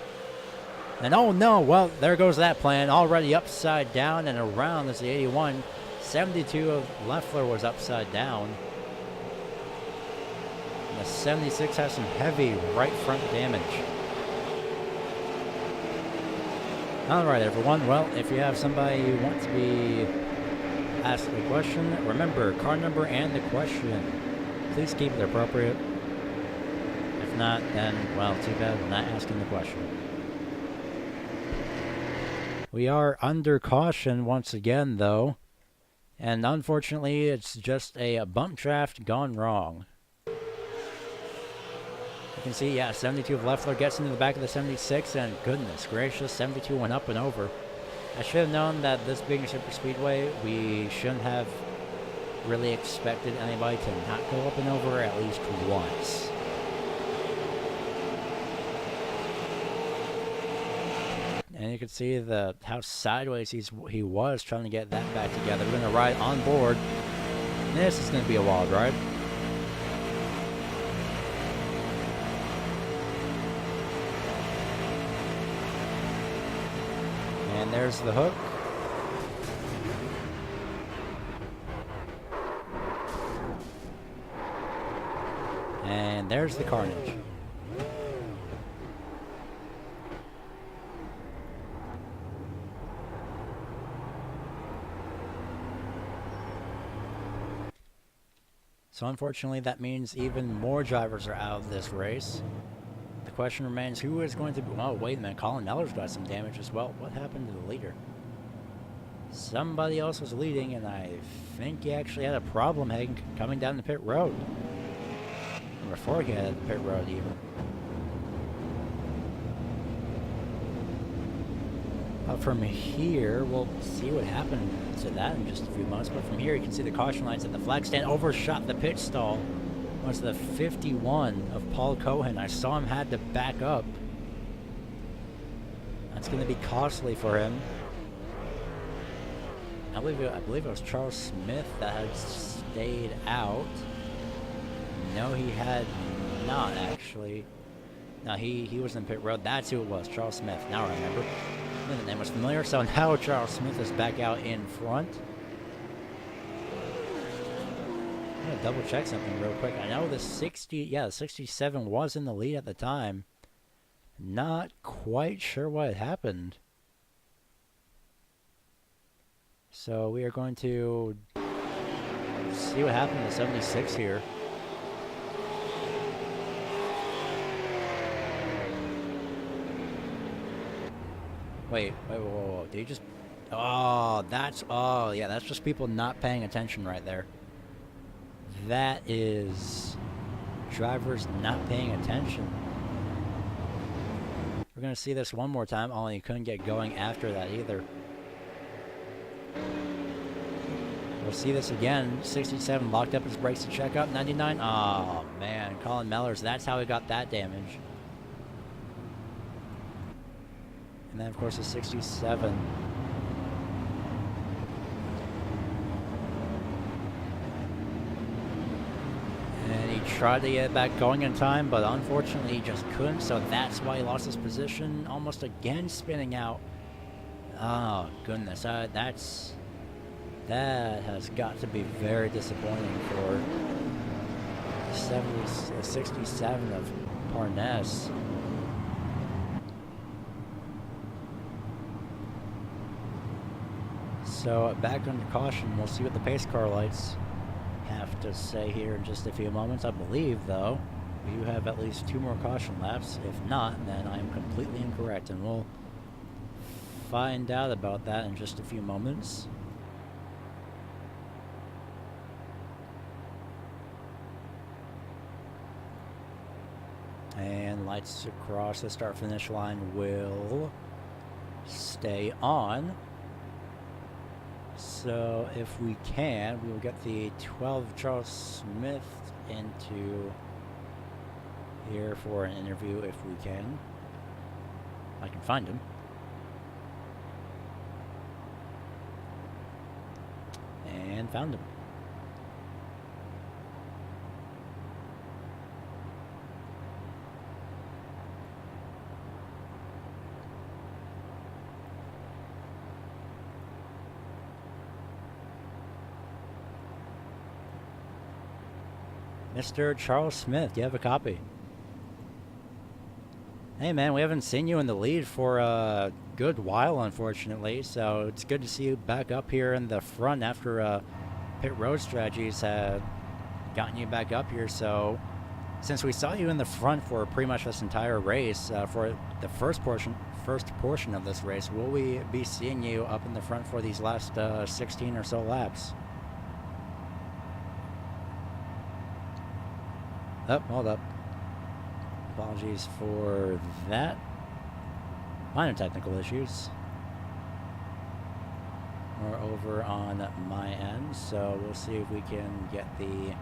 And oh no, well, there goes that plan. Already upside down and around is the 81. 72 of Leffler was upside down. And the 76 has some heavy right front damage. Alright, everyone. Well, if you have somebody you want to be asked a question, remember, car number and the question. Please keep it appropriate. If not, then, well, too bad we're not asking the question. We are under caution once again, though. And unfortunately, it's just a bump draft gone wrong. You can see, yeah, 72 of Leffler gets into the back of the 76, and goodness gracious, 72 went up and over. I should have known that this being a super speedway, we shouldn't have really expected anybody to not go up and over at least once. And you can see how sideways he was trying to get that back together. We're going to ride on board. This is going to be a wild ride. And there's the hook. And there's the carnage. So unfortunately, that means even more drivers are out of this race. The question remains, who is going to be... Oh, wait a minute. Colin Neller's got some damage as well. What happened to the leader? Somebody else was leading, and I think he actually had a problem coming down the pit road. Or before he had the pit road, even. But from here, we'll see what happened to that in just a few months. But from here, you can see the caution lights at the flag stand overshot the pit stall. It was the 51 of Paul Cohen. I saw him had to back up. That's going to be costly for him. I believe it was Charles Smith that had stayed out. No, he had not, actually. No, he was in pit road. That's who it was, Charles Smith. Now I remember. The name was familiar, so now Charles Smith is back out in front. I'm gonna double check something real quick. I know the 67 was in the lead at the time. Not quite sure what had happened. So we are going to see what happened to the 76 here. Wait, whoa. Did he just... Oh, yeah, that's just people not paying attention right there. That is drivers not paying attention. We're going to see this one more time, only you couldn't get going after that either. We'll see this again. 67 locked up his brakes to check up. 99. Oh, man. Colin Mellors, that's how he got that damage. And then, of course, the 67. And he tried to get back going in time, but unfortunately he just couldn't, so that's why he lost his position. Almost again spinning out. Oh, goodness. That has got to be very disappointing for 67 of Parnes. So back under caution, we'll see what the pace car lights have to say here in just a few moments. I believe, though, you have at least 2 more caution laps. If not, then I am completely incorrect, and we'll find out about that in just a few moments. And lights across the start-finish line will stay on. So if we can, we will get the 12 Charles Smith into here for an interview if we can. I can find him. and found him. Mr. Charles Smith, do you have a copy? Hey man, we haven't seen you in the lead for a good while, unfortunately, so it's good to see you back up here in the front after pit road strategies had gotten you back up here. So since we saw you in the front for pretty much this entire race, for the first portion of this race, will we be seeing you up in the front for these last 16 or so laps? Oh, hold up. Apologies for that. Minor technical issues. We're over on my end, so we'll see if we can get the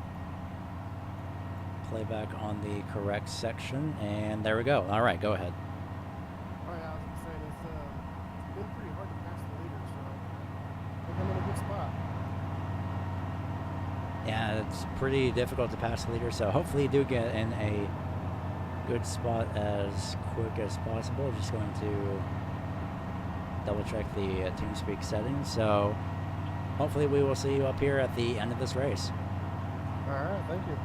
playback on the correct section. And there we go. All right, go ahead. All right, I was going to say, it's been pretty hard to pass the leader, so I think I'm in a good spot. Yeah, it's pretty difficult to pass the leader, so hopefully you do get in a good spot as quick as possible. Just going to double check the TeamSpeak settings, so hopefully we will see you up here at the end of this race. All right, thank you.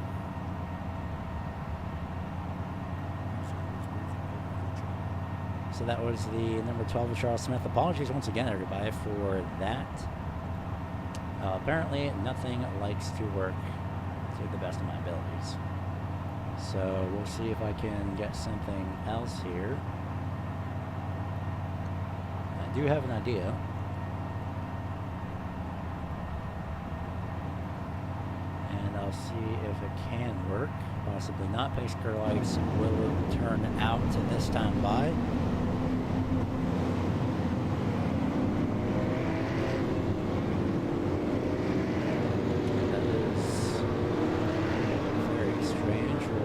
So that was the number 12 of Charles Smith. Apologies once again, everybody, for that. Apparently, nothing likes to work to the best of my abilities. So we'll see if I can get something else here. I do have an idea. And I'll see if it can work. Possibly not. Pace car lights will turn out this time by.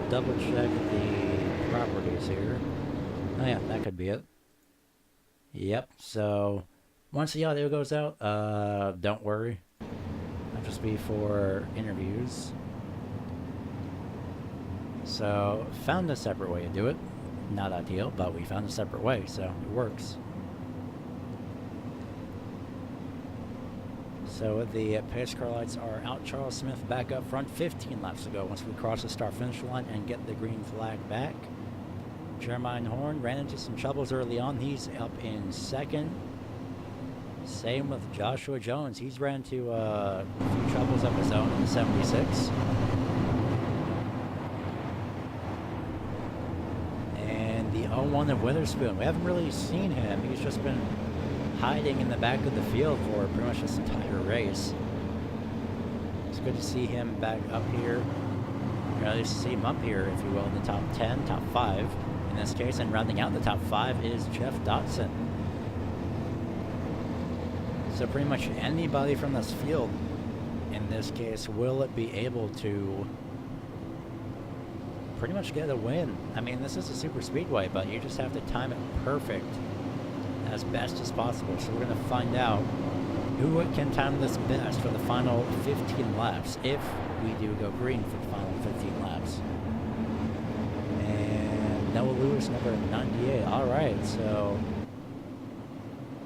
Double check the properties here. Oh yeah, that could be it. Yep, so once the audio goes out, don't worry. That'll just be for interviews. So, found a separate way to do it. Not ideal, but we found a separate way, so it works. So the pace car lights are out. Charles Smith back up front 15 laps ago once we cross the start-finish line and get the green flag back. Jermaine Horn ran into some troubles early on. He's up in second. Same with Joshua Jones. He's ran into a few troubles of his own in the 76. And the 01 of Witherspoon. We haven't really seen him. He's just been hiding in the back of the field for pretty much this entire race. It's good to see him back up here, or at least see him up here, if you will, in the top 10, top 5 in this case, and rounding out the top 5 is Jeff Dotson. So pretty much anybody from this field, in this case, will be able to pretty much get a win. I mean, this is a super speedway, but you just have to time it perfect as best as possible. So we're going to find out who can time this best for the final 15 laps, if we do go green for the final 15 laps. And Noah Lewis, number 98. All right, so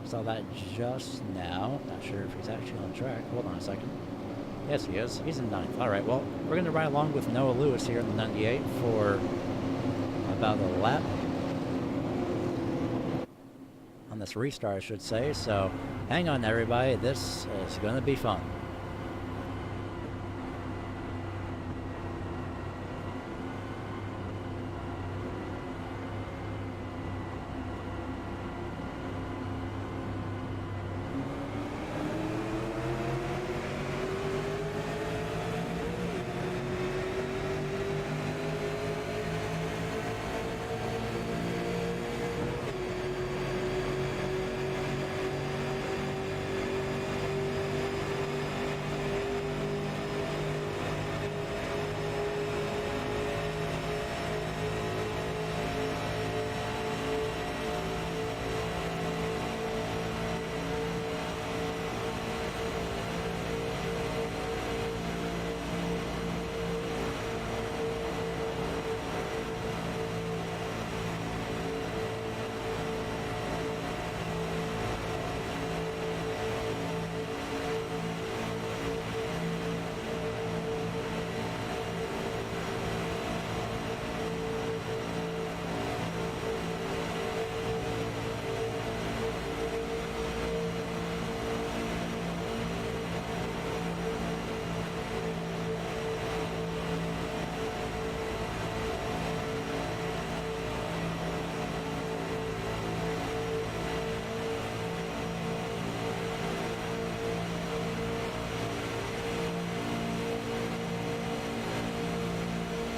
saw that just now. Not sure if he's actually on track. Hold on a second. Yes, he is. He's in 9th. All right, well, we're going to ride along with Noah Lewis here in the 98 for about a lap. On this restart, I should say. So hang on, everybody. This is going to be fun.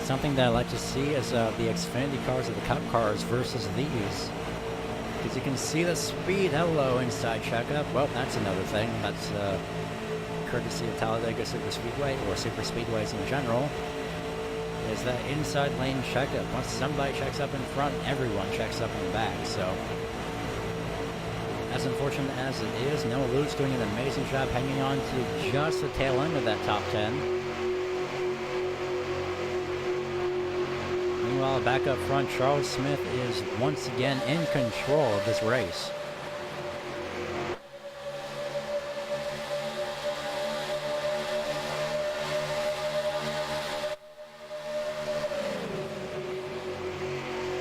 something that I like to see is the Xfinity cars or the Cup cars versus these. Because you can see the speed. Hello, inside checkup. Well, that's another thing. That's courtesy of Talladega Super Speedway, or super speedways in general, is that inside lane checkup. Once somebody checks up in front, everyone checks up in the back. So, as unfortunate as it is, Noah Luke's doing an amazing job hanging on to just the tail end of that top 10. Meanwhile, back up front, Charles Smith is once again in control of this race.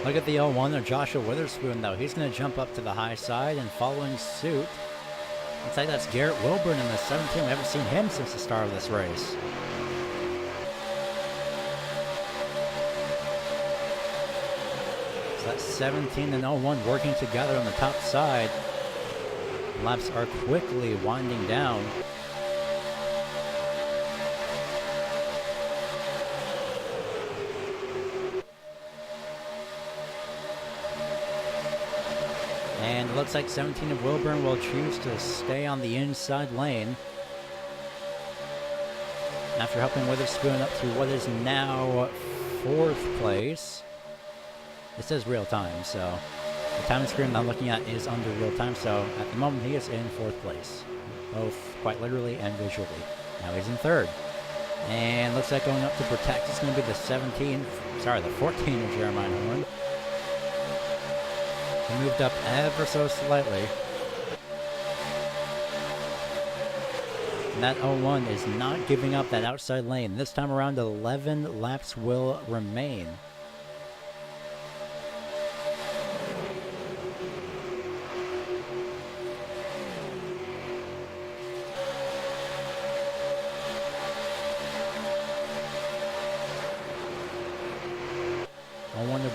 Look at the 01 of Joshua Witherspoon, though. He's going to jump up to the high side, and following suit, looks like that's Garrett Wilburn in the 17. We haven't seen him since the start of this race. So that's 17 and 01 working together on the top side. Laps are quickly winding down. And it looks like 17 of Wilburn will choose to stay on the inside lane after helping Witherspoon up to what is now 4th place. It says real time, so the time screen I'm looking at is under real time, so at the moment he is in 4th place, both quite literally and visually. Now he's in 3rd. And looks like going up to protect is going to be the 14 of Jeremiah Horn. He moved up ever so slightly. And that 01 is not giving up that outside lane. This time around, 11 laps will remain.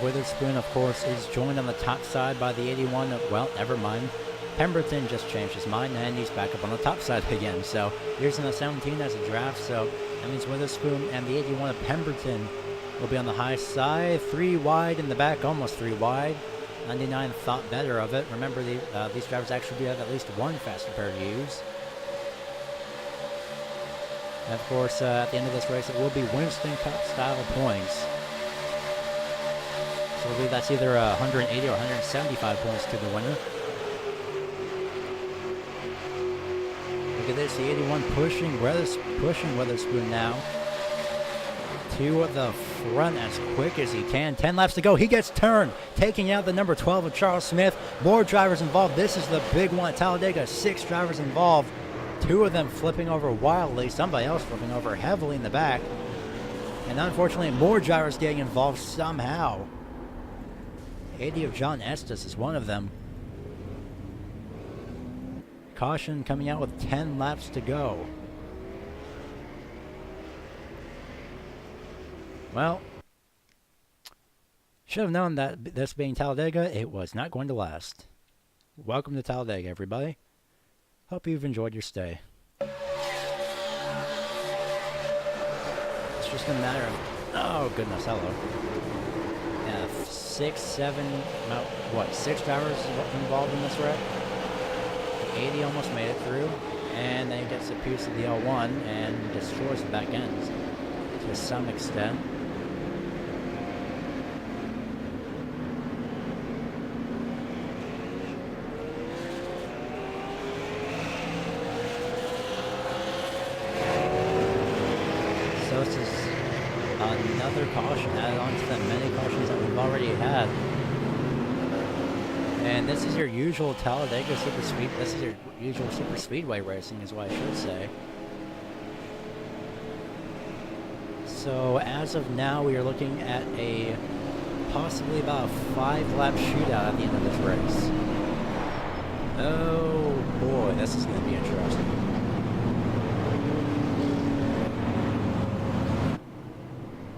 Witherspoon, of course, is joined on the top side by the 81 of, well, never mind. Pemberton just changed his mind, and he's back up on the top side again. So here's in the 17 as a draft, so that means Witherspoon and the 81 of Pemberton will be on the high side. 3 wide in the back, almost 3 wide. 99 thought better of it. Remember, these drivers actually do have at least one faster pair to use. And of course, at the end of this race, it will be Winston Cup style points. So I believe that's either 180 or 175 points to the winner. Look at this, the 81 pushing Witherspoon now to the front as quick as he can. 10 laps to go. He gets turned, taking out the number 12 of Charles Smith. More drivers involved. This is the big one at Talladega. 6 drivers involved. 2 of them flipping over wildly. Somebody else flipping over heavily in the back. And unfortunately, more drivers getting involved somehow. 80 of John Estes is one of them. Caution coming out with 10 laps to go. Well, should have known that this being Talladega, it was not going to last. Welcome to Talladega, everybody. Hope you've enjoyed your stay. It's just a matter of, oh goodness, hello. 6 drivers involved in this wreck. 80 almost made it through, and then he gets a piece of the L1 and destroys the back end to some extent. So this is another caution added on to the many cautions that we've already had. And this is your usual Talladega Super Speed. This is your usual Super Speedway racing, is what I should say. So as of now, we are looking at a possibly about a 5-lap shootout at the end of this race. Oh boy, this is going to be interesting.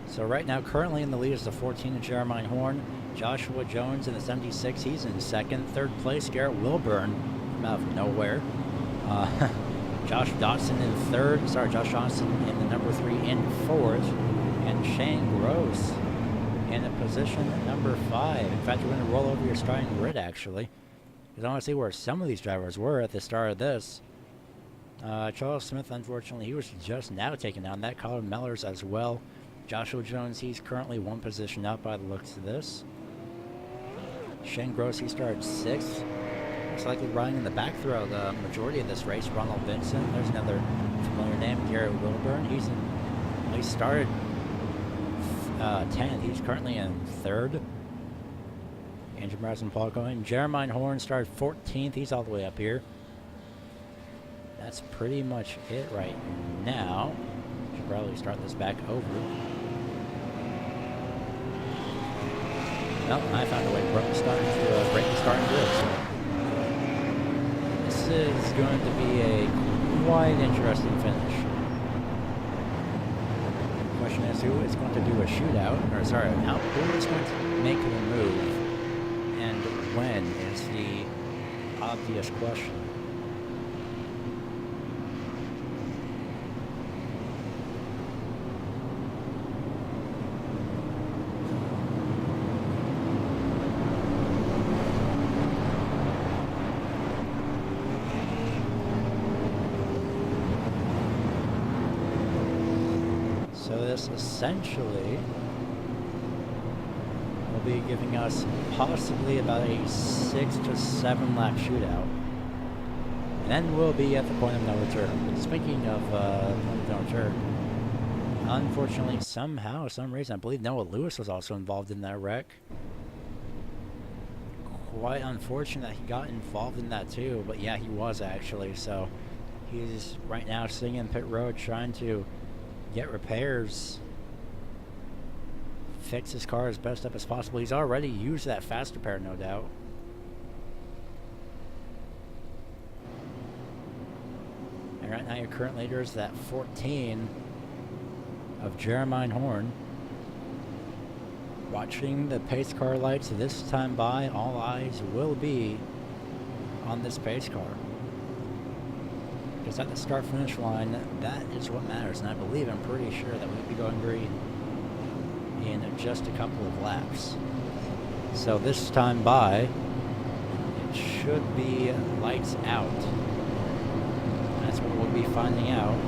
So right now, currently in the lead is the 14 of Jeremiah Horn. Joshua Jones in the 76, he's in 2nd. 3rd place, Garrett Wilburn from out of nowhere. Josh Dodson in 3rd. Sorry, Josh Dodson in the number 3 in 4th. And Shane Gross in position number 5. In fact, you're going to roll over your starting grid, actually. Because I want to see where some of these drivers were at the start of this. Charles Smith, unfortunately, he was just now taken down. That Colin Mellors as well. Joshua Jones, he's currently 1 position up by the looks of this. Shane Gross, he started 6th. Looks likely riding in the back throughout the majority of this race. Ronald Vincent, there's another familiar name. Garrett Wilburn, he started 10th. He's currently in 3rd. Andrew Mraz and Paul Cohen. Jeremiah Horn started 14th. He's all the way up here. That's pretty much it right now. Should probably start this back over. Well, I found a way to break the starting grid. So this is going to be a quite interesting finish. The question is who is going to do a shootout, or sorry, who is going to make the move, and when is the obvious question. So this essentially will be giving us possibly about a 6 to 7 lap shootout. And then we'll be at the point of no return. Speaking of point of no return, unfortunately, somehow, some reason, I believe Noah Lewis was also involved in that wreck. Quite unfortunate that he got involved in that too, but yeah, he was actually. So he's right now sitting in pit road trying to get repairs, fix his car as best up as possible. He's already used that fast repair, no doubt. And right now your current leader is that 14 of Jeremiah Horn. Watching the pace car lights this time by, all eyes will be on this pace car. Because at the start-finish line, that is what matters. And I believe, I'm pretty sure that we'll be going green in just a couple of laps. So this time by, it should be lights out. That's what we'll be finding out.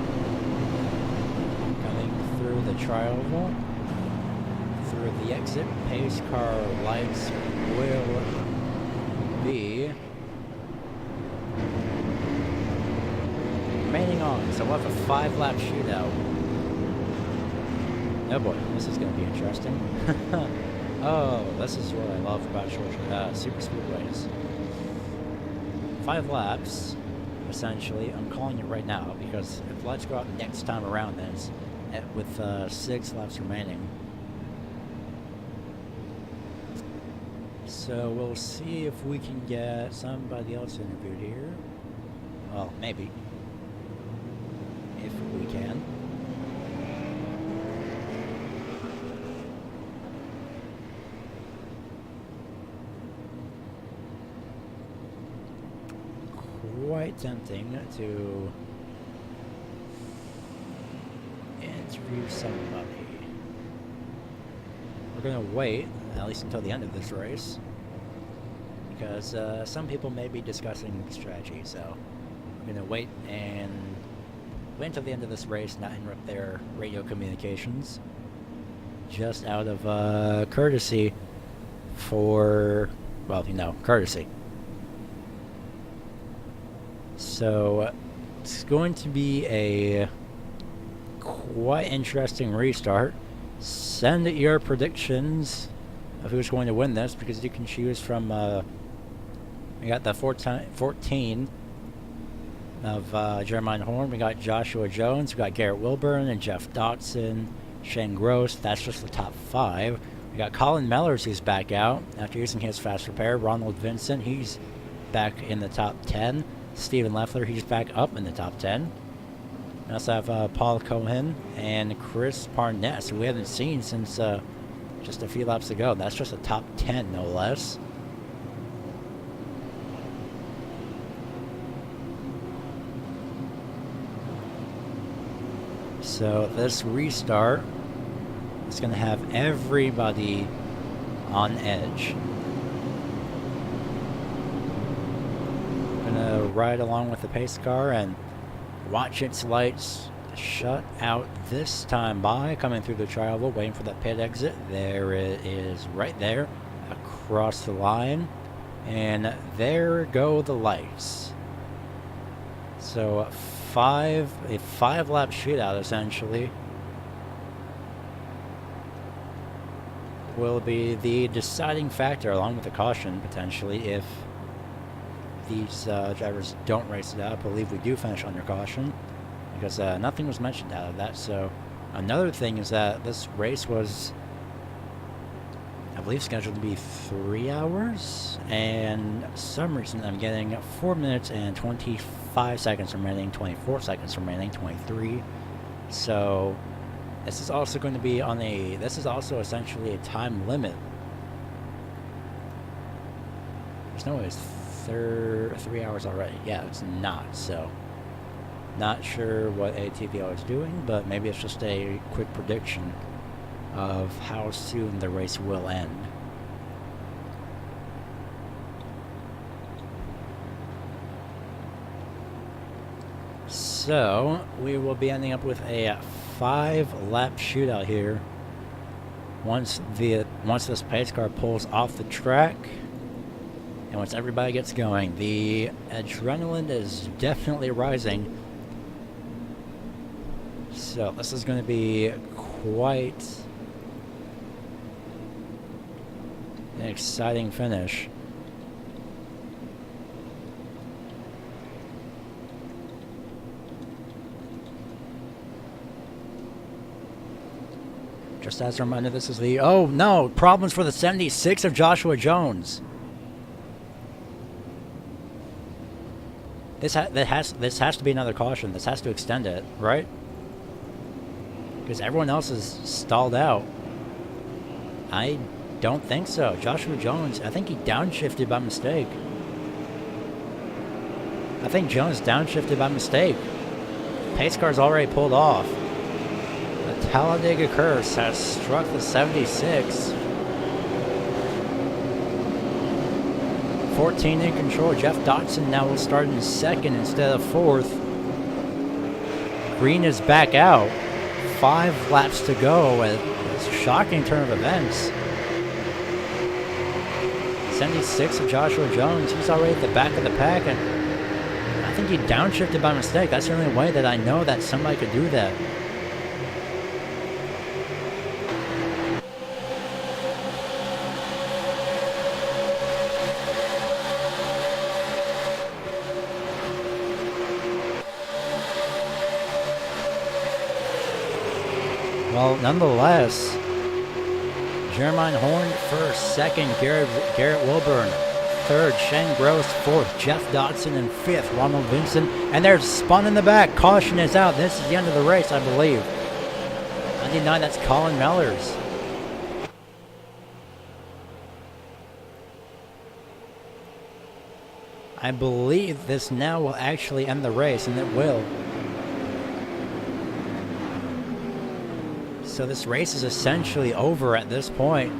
Coming through the tri-oval, through the exit, pace car lights will be remaining on, so we'll have a 5-lap shootout. Oh boy, this is going to be interesting. Oh, this is what I love about super speedways. 5 laps, essentially. I'm calling it right now because if lights go out next time around, then it's with 6 laps remaining. So we'll see if we can get somebody else interviewed here. Well, maybe. If we can. Quite tempting to interview somebody. We're gonna wait, at least until the end of this race, because some people may be discussing strategy, so we're gonna wait until the end of this race, not interrupt their radio communications, just out of courtesy for, well, courtesy. So it's going to be a quite interesting restart. Send your predictions of who's going to win this, because you can choose from, we got the 14 of Jeremiah Horn. We got Joshua Jones. We got Garrett Wilburn and Jeff Dotson, Shane Gross. That's just the top 5. We got Colin Mellors, who's back out after using his fast repair. Ronald Vincent, he's back in the top 10. Stephen Leffler, he's back up in the top 10. We also have Paul Cohen and Chris Parness, who we haven't seen since just a few laps ago. That's just a top 10, no less. So this restart It's going to have everybody on edge. Gonna ride along with the pace car and watch its lights shut out this time by, coming through the tri-oval, waiting for that pit exit. There it is, right there, across the line. And there go the lights. So a 5-lap shootout essentially will be the deciding factor, along with the caution potentially, if these drivers don't race it out. I believe we do finish under caution, because nothing was mentioned out of that. So another thing is that this race was, I believe, scheduled to be 3 hours, and for some reason I'm getting 4 minutes and 25 seconds remaining, 24 seconds remaining, 23. So this is also going to be on a, this is also essentially a time limit. There's no way it's 3 hours already. Yeah, it's not. So not sure what ATVO is doing, but maybe it's just a quick prediction of how soon the race will end. So we will be ending up with a 5-lap shootout here once this pace car pulls off the track. And once everybody gets going, the adrenaline is definitely rising. So this is going to be quite an exciting finish. Just as a reminder, this is the, oh no, problems for the 76 of Joshua Jones. This has to be another caution. This has to extend it, right? Because everyone else is stalled out. I don't think so. Joshua Jones, I think he downshifted by mistake. I think Jones downshifted by mistake. Pace car's already pulled off. The Talladega curse has struck the 76. 14 in control. Jeff Dotson now will start in second instead of fourth. Green is back out. 5 laps to go. It's a shocking turn of events. 76 of Joshua Jones. He's already at the back of the pack, and I think he downshifted by mistake. That's the only way that I know that somebody could do that. Well, nonetheless, Jeremiah Horn first, second Garrett Wilburn, third Shane Gross, fourth Jeff Dotson, and fifth Ronald Vincent. And they're spun in the back. Caution is out. This is the end of the race, I believe. 99, that's Colin Mellors. I believe this now will actually end the race, and it will. So this race is essentially over at this point.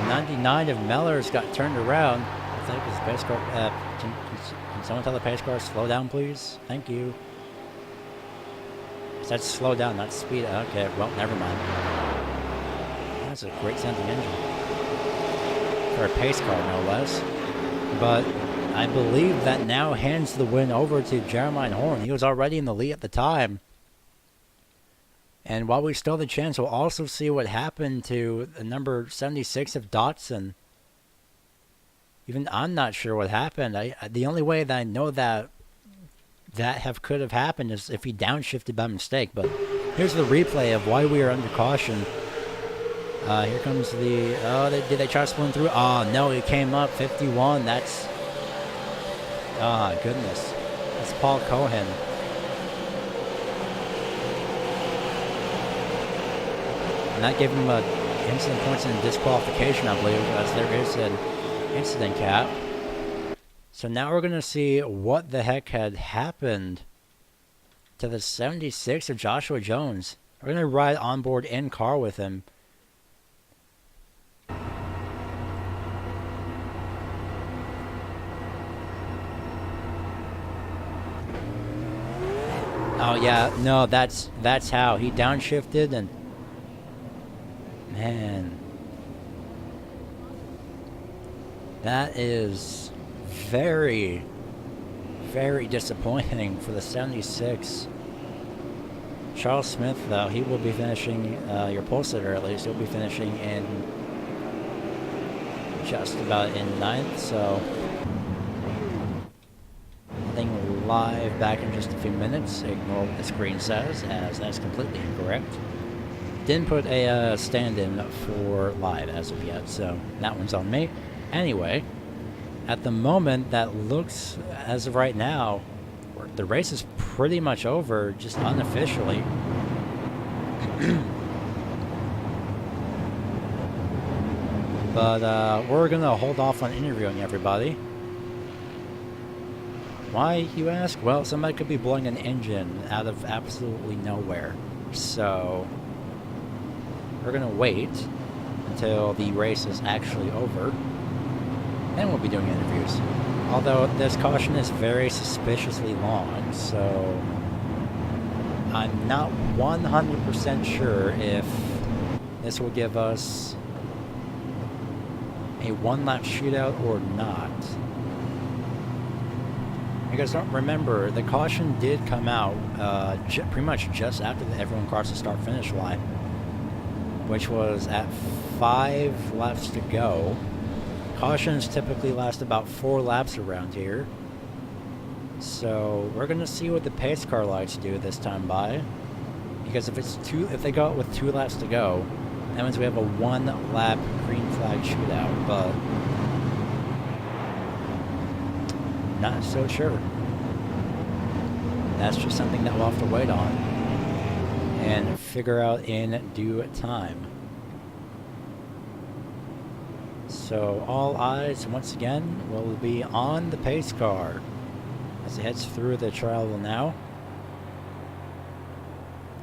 99 of Mellors got turned around. I think his pace car. Can someone tell the pace car slow down, please? Thank you. It said slow down, not speed. Okay, well, never mind. That's a great sounding engine for a pace car, no less. But I believe that now hands the win over to Jeremiah Horn. He was already in the lead at the time. And while we still have the chance, we'll also see what happened to the number 76 of Dotson. Even I'm not sure what happened. The only way that I know that could have happened is if he downshifted by mistake. But here's the replay of why we are under caution. Here comes the... Oh, did they try to split through? Oh, no, he came up 51. That's... Ah, goodness. That's Paul Cohen. And that gave him incident points and disqualification, I believe, as there is an incident cap. So now we're going to see what the heck had happened to the 76 of Joshua Jones. We're going to ride on board in car with him. Oh yeah, no, that's how he downshifted, and man, that is very, very disappointing for the 76. Charles Smith, though, he will be finishing, your pole sitter at least, he'll be finishing in just about in 9th, so heading live back in just a few minutes. Ignore what the screen says, as that's completely incorrect. Didn't put a stand-in for live as of yet, so that one's on me. Anyway, at the moment, that looks, as of right now, the race is pretty much over, just unofficially. But we're gonna hold off on interviewing everybody. Why, you ask? Well, somebody could be blowing an engine out of absolutely nowhere. So we're gonna wait until the race is actually over, and we'll be doing interviews. Although this caution is very suspiciously long, so I'm not 100% sure if this will give us a one-lap shootout or not. Because don't remember, the caution did come out pretty much just after everyone crossed the start-finish line, which was at 5 laps to go. Cautions typically last about 4 laps around here. So we're gonna see what the pace car lights do this time by. Because if they go out with 2 laps to go, that means we have a 1-lap green flag shootout, but not so sure. That's just something that we'll have to wait on and figure out in due time. So all eyes, once again, will be on the pace car as it heads through the trial now.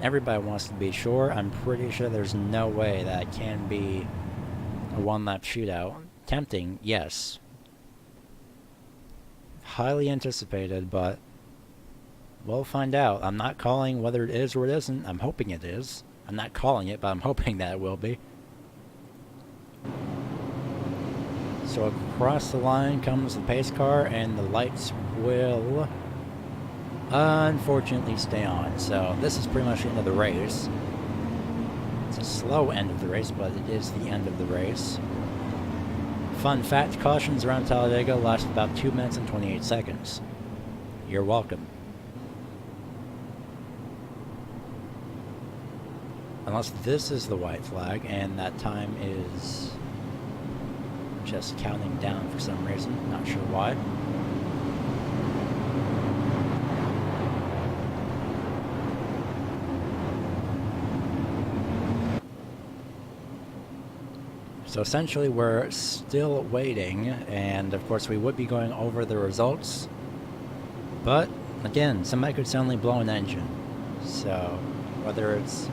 Everybody wants to be sure. I'm pretty sure there's no way that can be a 1-lap shootout. Tempting, yes. Highly anticipated, but we'll find out. I'm not calling whether it is or it isn't. I'm hoping it is. I'm not calling it, but I'm hoping that it will be. So across the line comes the pace car, and the lights will unfortunately stay on. So this is pretty much the end of the race. It's a slow end of the race, but it is the end of the race. Fun fact, cautions around Talladega last about 2 minutes and 28 seconds. You're welcome. Unless this is the white flag, and that time is just counting down for some reason. Not sure why. So essentially we're still waiting, and of course we would be going over the results, but again, somebody could suddenly blow an engine. So whether it's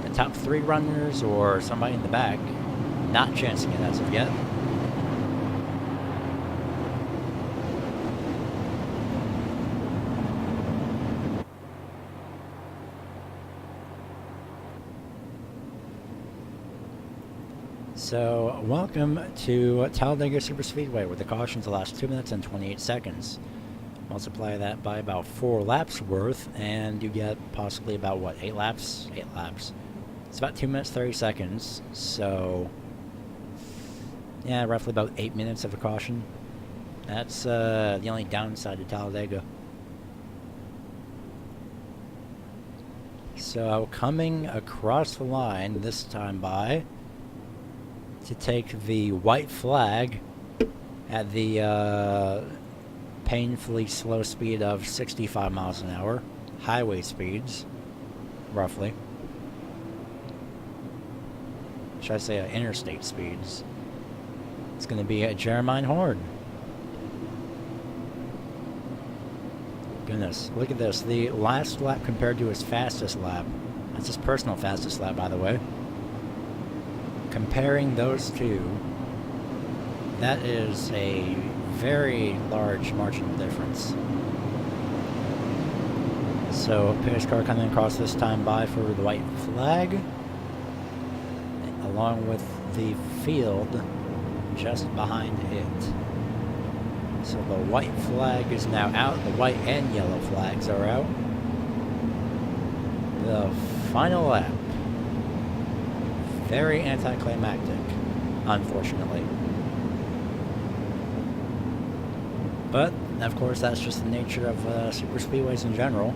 the top 3 runners or somebody in the back, not chancing it as of yet. So, welcome to Talladega Superspeedway, where the cautions last 2 minutes and 28 seconds. Multiply that by about 4 laps worth, and you get possibly about, what, 8 laps? 8 laps. It's about 2 minutes, 30 seconds, so yeah, roughly about 8 minutes of a caution. That's the only downside to Talladega. So, coming across the line this time by to take the white flag at the painfully slow speed of 65 miles an hour, highway speeds, roughly. Should I say interstate speeds? It's going to be a Jeremiah Horn. Goodness, look at this. The last lap compared to his fastest lap That's his personal fastest lap, by the way. Comparing those two, that is a very large margin of difference. So, pace car coming across this time by for the white flag, along with the field just behind it. So the white flag is now out, the white and yellow flags are out. The final lap. Very anticlimactic, unfortunately. But, of course, that's just the nature of super speedways in general.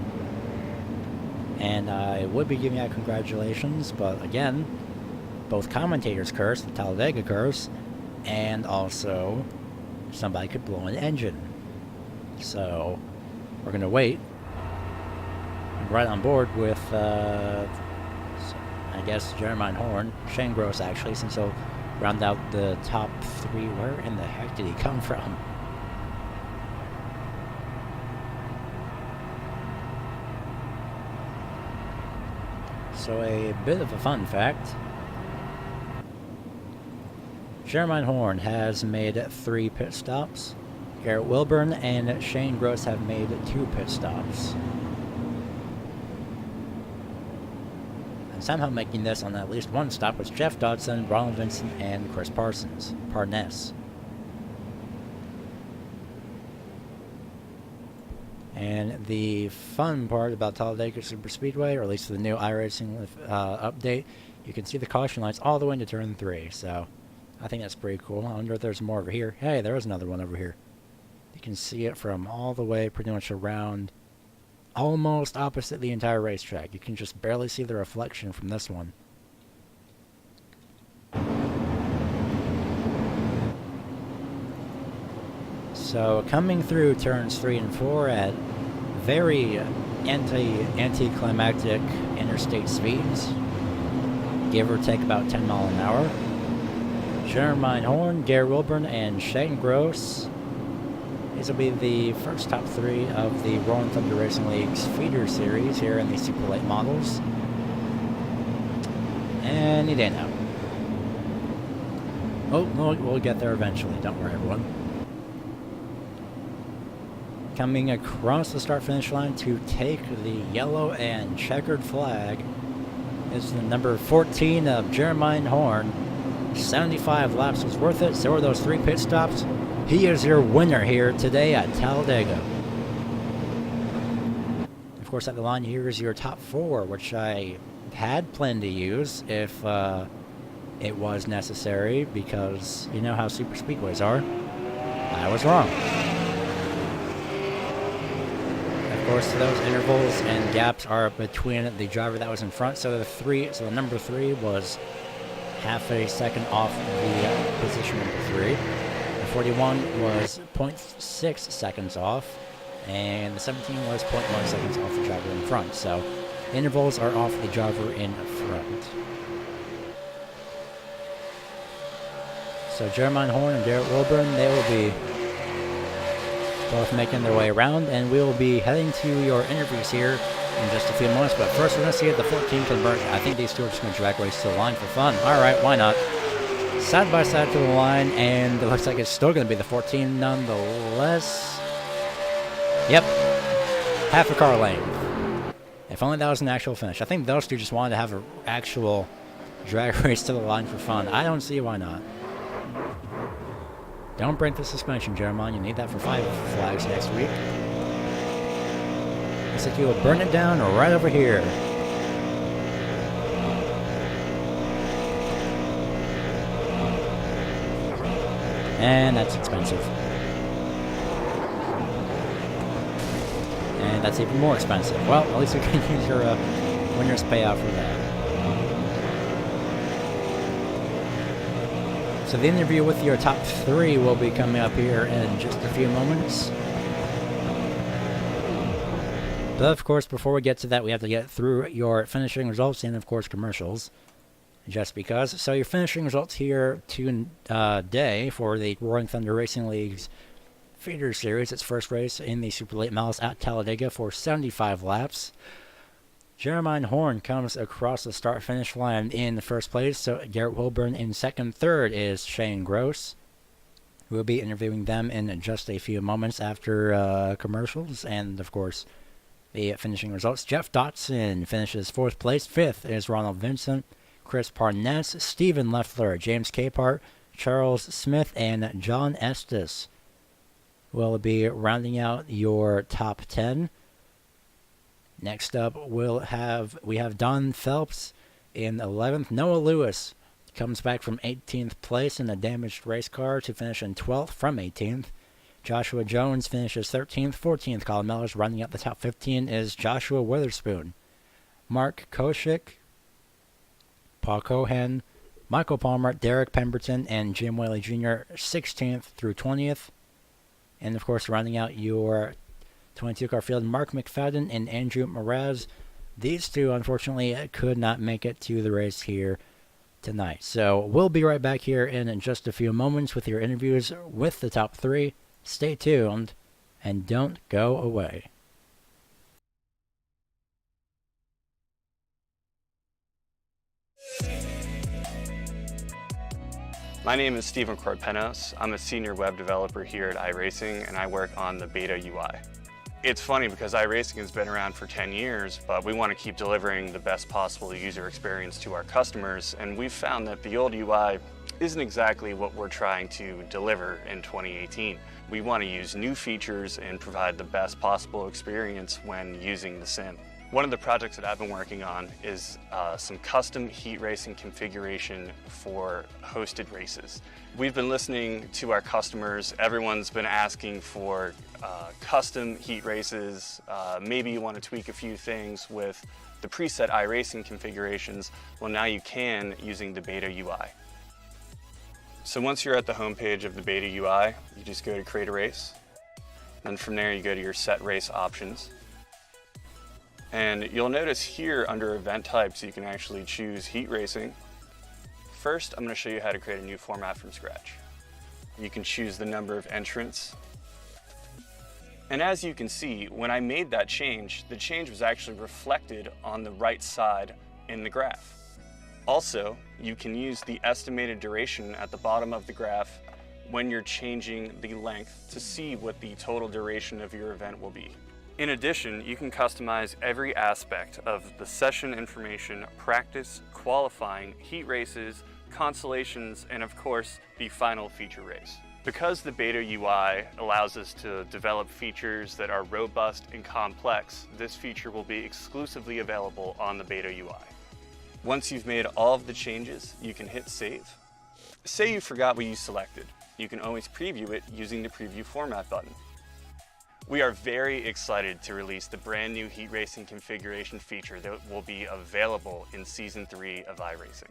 And I would be giving out congratulations, but again, both commentators curse, the Talladega curse, and also somebody could blow an engine. So, we're going to wait. Right on board with, I guess, Jeremiah Horn, Shane Gross actually, since he'll round out the top three. Where in the heck did he come from? So a bit of a fun fact. Jeremiah Horn has made 3 pit stops. Garrett Wilburn and Shane Gross have made 2 pit stops. And somehow making this on at least 1 stop was Jeff Dodson, Ronald Vincent, and Chris Parness. And the fun part about Talladega Superspeedway, or at least the new iRacing update, you can see the caution lights all the way into turn 3. So I think that's pretty cool. I wonder if there's more over here. Hey, there is another one over here. You can see it from all the way pretty much around, almost opposite the entire racetrack. You can just barely see the reflection from this one. So coming through turns 3 and 4 at very anticlimactic interstate speeds, give or take about 10 miles an hour. Jeremiah Horn, Garrett Wilburn, and Shane Gross. These will be the first top 3 of the Rolling Thunder Racing League's feeder series here in the Super Late models. Any day now. Oh, we'll get there eventually. Don't worry, everyone. Coming across the start-finish line to take the yellow and checkered flag is the number 14 of Jeremiah Horn. 75 laps was worth it. So are those 3 pit stops. He is your winner here today at Talladega. Of course, at the line here is your top 4, which I had planned to use if it was necessary, because you know how super speedways are. I was wrong. Of course, those intervals and gaps are between the driver that was in front. So the number 3 was half a second off the position number 3. The 41 was 0.6 seconds off, and the 17 was 0.1 seconds off the driver in front. So intervals are off the driver in front. So Jeremiah Horn and Garrett Wilburn, they will be both making their way around, and we will be heading to your interviews here in just a few moments. But first, we're going to see if the 14 convert. I think these two are just going to drag race to the line for fun. All right, why not? Side by side to the line, and it looks like it's still going to be the 14 nonetheless. Yep, half a car length. If only that was an actual finish. I think those two just wanted to have an actual drag race to the line for fun. I don't see why not. Don't break the suspension, Jeremiah. You need that for 5 flags next week. Looks like you will burn it down right over here. And that's expensive. And that's even more expensive. Well, at least you can use your winner's payout for that. So the interview with your top 3 will be coming up here in just a few moments. But of course, before we get to that, we have to get through your finishing results and, of course, commercials. Just because. So your finishing results here today for the Roaring Thunder Racing League's feeder series. Its first race in the Super Late Models at Talladega for 75 laps. Jeremiah Horn comes across the start-finish line in first place, so Garrett Wilburn in second. Third is Shane Gross. We'll be interviewing them in just a few moments after commercials and, of course, the finishing results. Jeff Dotson finishes fourth place. Fifth is Ronald Vincent, Chris Parness, Stephen Leffler, James Capehart, Charles Smith, and John Estes will be rounding out your top 10. Next up, we have Don Phelps in 11th. Noah Lewis comes back from 18th place in a damaged race car to finish in 12th from 18th. Joshua Jones finishes 13th. 14th, Colin Mellors. Running up the top 15 is Joshua Witherspoon. Mark Koshik, Paul Cohen, Michael Palmer, Derek Pemberton, and Jim Whaley Jr. 16th through 20th. And, of course, rounding out your 22-car field, Mark McFadden and Andrew Mraz. These two, unfortunately, could not make it to the race here tonight. So we'll be right back here in just a few moments with your interviews with the top three. Stay tuned and don't go away. My name is Stephen Corpenos. I'm a senior web developer here at iRacing, and I work on the beta UI. It's funny because iRacing has been around for 10 years, but we want to keep delivering the best possible user experience to our customers, and we've found that the old UI isn't exactly what we're trying to deliver in 2018. We want to use new features and provide the best possible experience when using the sim. One of the projects that I've been working on is some custom heat racing configuration for hosted races. We've been listening to our customers. Everyone's been asking for custom heat races. Maybe you want to tweak a few things with the preset iRacing configurations. Well, now you can using the beta UI. So once you're at the home page of the beta UI, you just go to create a race. And from there you go to your set race options. And you'll notice here under event types, you can actually choose heat racing. First, I'm going to show you how to create a new format from scratch. You can choose the number of entrants. And as you can see, when I made that change, the change was actually reflected on the right side in the graph. Also, you can use the estimated duration at the bottom of the graph when you're changing the length to see what the total duration of your event will be. In addition, you can customize every aspect of the session information, practice, qualifying, heat races, consolations, and of course, the final feature race. Because the beta UI allows us to develop features that are robust and complex, this feature will be exclusively available on the beta UI. Once you've made all of the changes, you can hit save. Say you forgot what you selected. You can always preview it using the preview format button. We are very excited to release the brand new heat racing configuration feature that will be available in Season 3 of iRacing.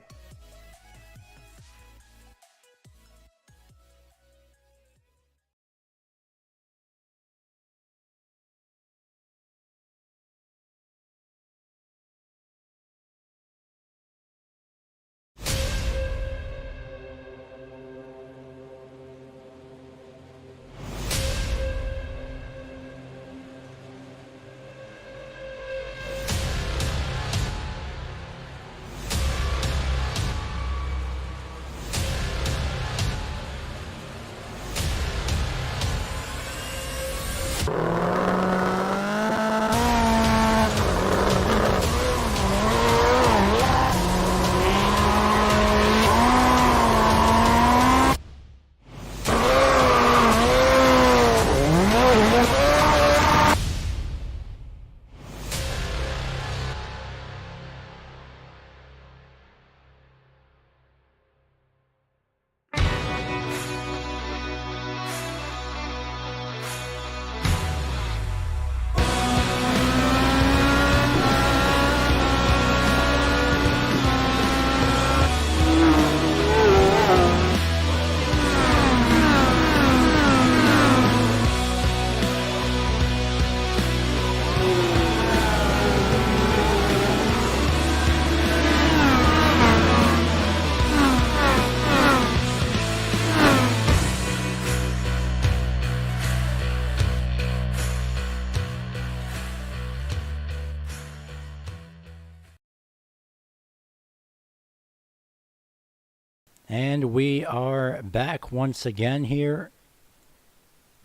And we are back once again here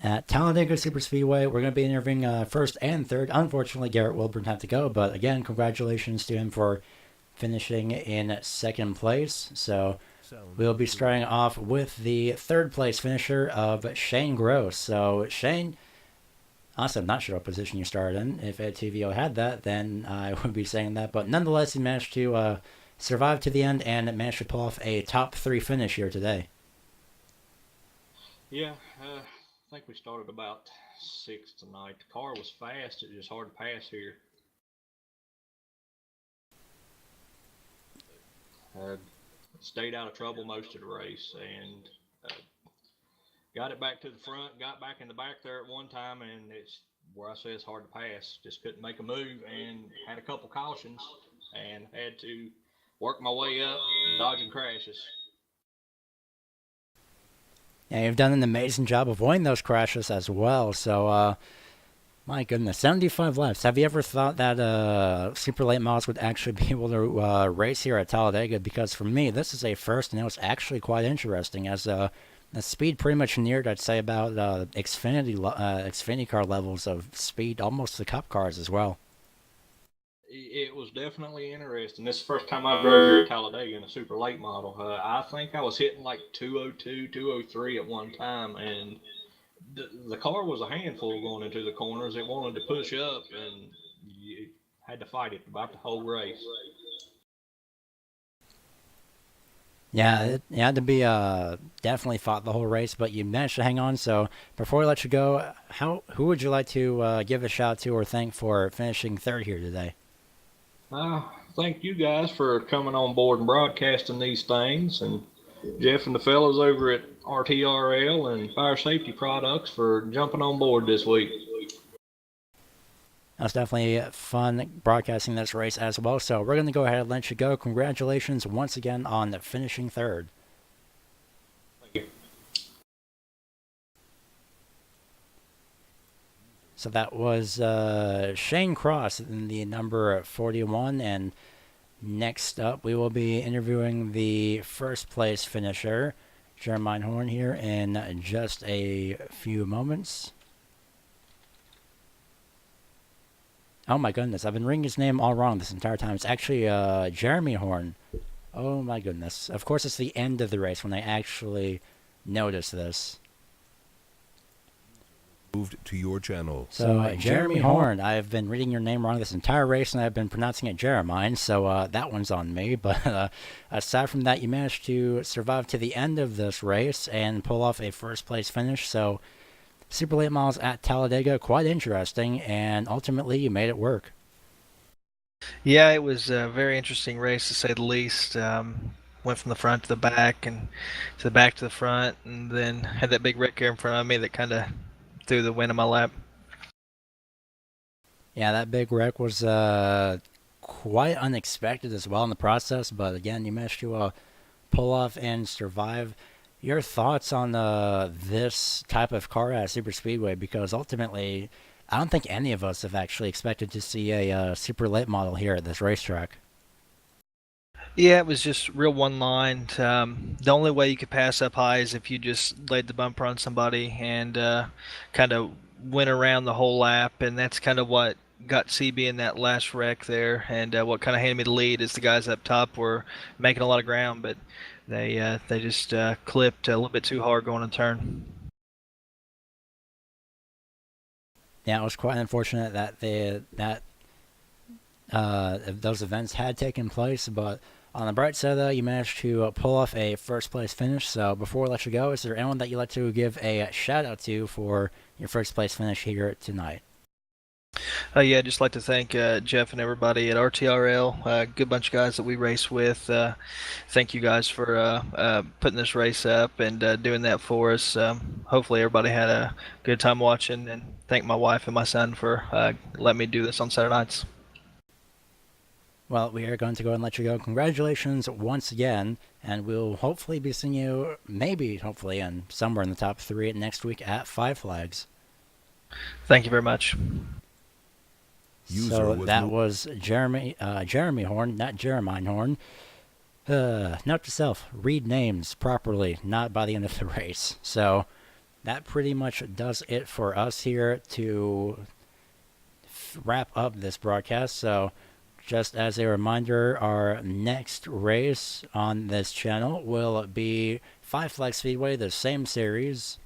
at Talladega Superspeedway. We're going to be interviewing first and third. Unfortunately, Garrett Wilburn had to go, but again, congratulations to him for finishing in second place. So we'll be starting off with the third place finisher of Shane Gross. So Shane, honestly, I'm not sure what position you started in. If TVO had that, then I would be saying that. But nonetheless, he managed to survive to the end and managed to pull off a top 3 finish here today. Yeah, I think we started about 6th tonight. The car was fast. It was hard to pass here. Stayed out of trouble most of the race and got it back to the front, got back in the back there at one time, and it's where I say it's hard to pass. Just couldn't make a move and had a couple cautions and had to work my way up, dodging crashes. Yeah, you've done an amazing job avoiding those crashes as well. So, my goodness, 75 laps. Have you ever thought that super late models would actually be able to race here at Talladega? Because for me, this is a first, and it was actually quite interesting as the speed pretty much neared, I'd say, about Xfinity car levels of speed, almost the Cup cars as well. It was definitely interesting. This is the first time I drove here at Talladega in a super late model. I think I was hitting like 202, 203 at one time, and the car was a handful going into the corners. It wanted to push up, and you had to fight it about the whole race. Yeah, it had to be definitely fought the whole race, but you managed to hang on. So before we let you go, who would you like to give a shout to or thank for finishing third here today? Thank you guys for coming on board and broadcasting these things, and Jeff and the fellows over at RTRL and Fire Safety Products for jumping on board this week. That was definitely fun broadcasting this race as well. So we're going to go ahead and let you go. Congratulations once again on finishing third. Thank you. So that was Shane Cross in the number 41. And next up, we will be interviewing the first place finisher, Jeremy Horn, here in just a few moments. Oh my goodness, I've been reading his name all wrong this entire time. It's actually Jeremy Horn. Oh my goodness. Of course, it's the end of the race when I actually notice this. Moved to your channel. So, Jeremy Horn, I've been reading your name wrong this entire race, and I've been pronouncing it Jeremiah, so that one's on me. But aside from that, you managed to survive to the end of this race and pull off a first-place finish. So, super late models at Talladega, quite interesting, and ultimately you made it work. Yeah, it was a very interesting race, to say the least. Went from the front to the back, and to the back to the front, and then had that big wreck here in front of me that kind of threw the wind in my lap. Yeah, that big wreck was quite unexpected as well in the process, but again, you managed to pull off and survive. Your thoughts on this type of car at Super Speedway? Because ultimately, I don't think any of us have actually expected to see a super late model here at this racetrack. Yeah, it was just real one-line. The only way you could pass up high is if you just laid the bumper on somebody and kind of went around the whole lap, and that's kind of what got CB in that last wreck there, and what kind of handed me the lead is the guys up top were making a lot of ground, but they just clipped a little bit too hard going a turn. Yeah, it was quite unfortunate that those events had taken place, but on the bright side, though, you managed to pull off a first-place finish. So before we let you go, is there anyone that you'd like to give a shout-out to for your first-place finish here tonight? Yeah, I'd just like to thank Jeff and everybody at RTRL, good bunch of guys that we race with. Thank you guys for putting this race up and doing that for us. Hopefully everybody had a good time watching, and thank my wife and my son for letting me do this on Saturday nights. Well, we are going to go ahead and let you go. Congratulations once again, and we'll hopefully be seeing you, hopefully, and somewhere in the top 3 next week at Five Flags. Thank you very much. So that was Jeremy Horn, not Jeremiah Horn. Note to self, read names properly, not by the end of the race. So that pretty much does it for us here to wrap up this broadcast. So just as a reminder, our next race on this channel will be Five Flag Speedway, the same series,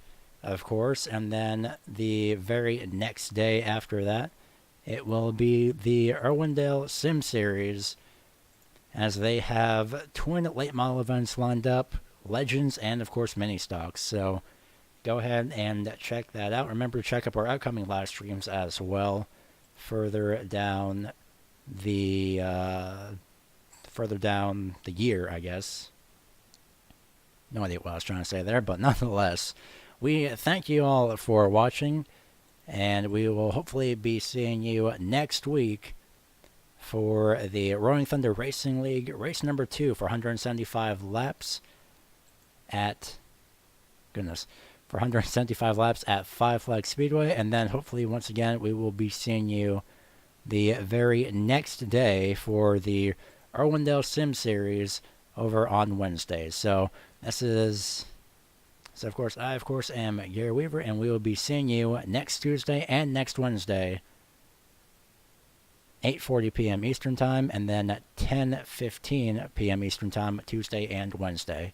of course, and then the very next day after that, it will be the Irwindale Sim Series, as they have twin late model events lined up, legends, and of course mini stocks. So go ahead and check that out. Remember to check up our upcoming live streams as well, further down the year, I guess. No idea what I was trying to say there, but nonetheless, we thank you all for watching, and we will hopefully be seeing you next week for the Rolling Thunder Racing League race number 2 for 175 laps at 175 laps at Five Flag Speedway, and then hopefully once again we will be seeing you the very next day for the Irwindale Sim Series over on Wednesday. So of course I am Gary Weaver, and we will be seeing you next Tuesday and next Wednesday, 8:40 p.m. Eastern Time, and then at 10:15 p.m. Eastern Time, Tuesday and Wednesday.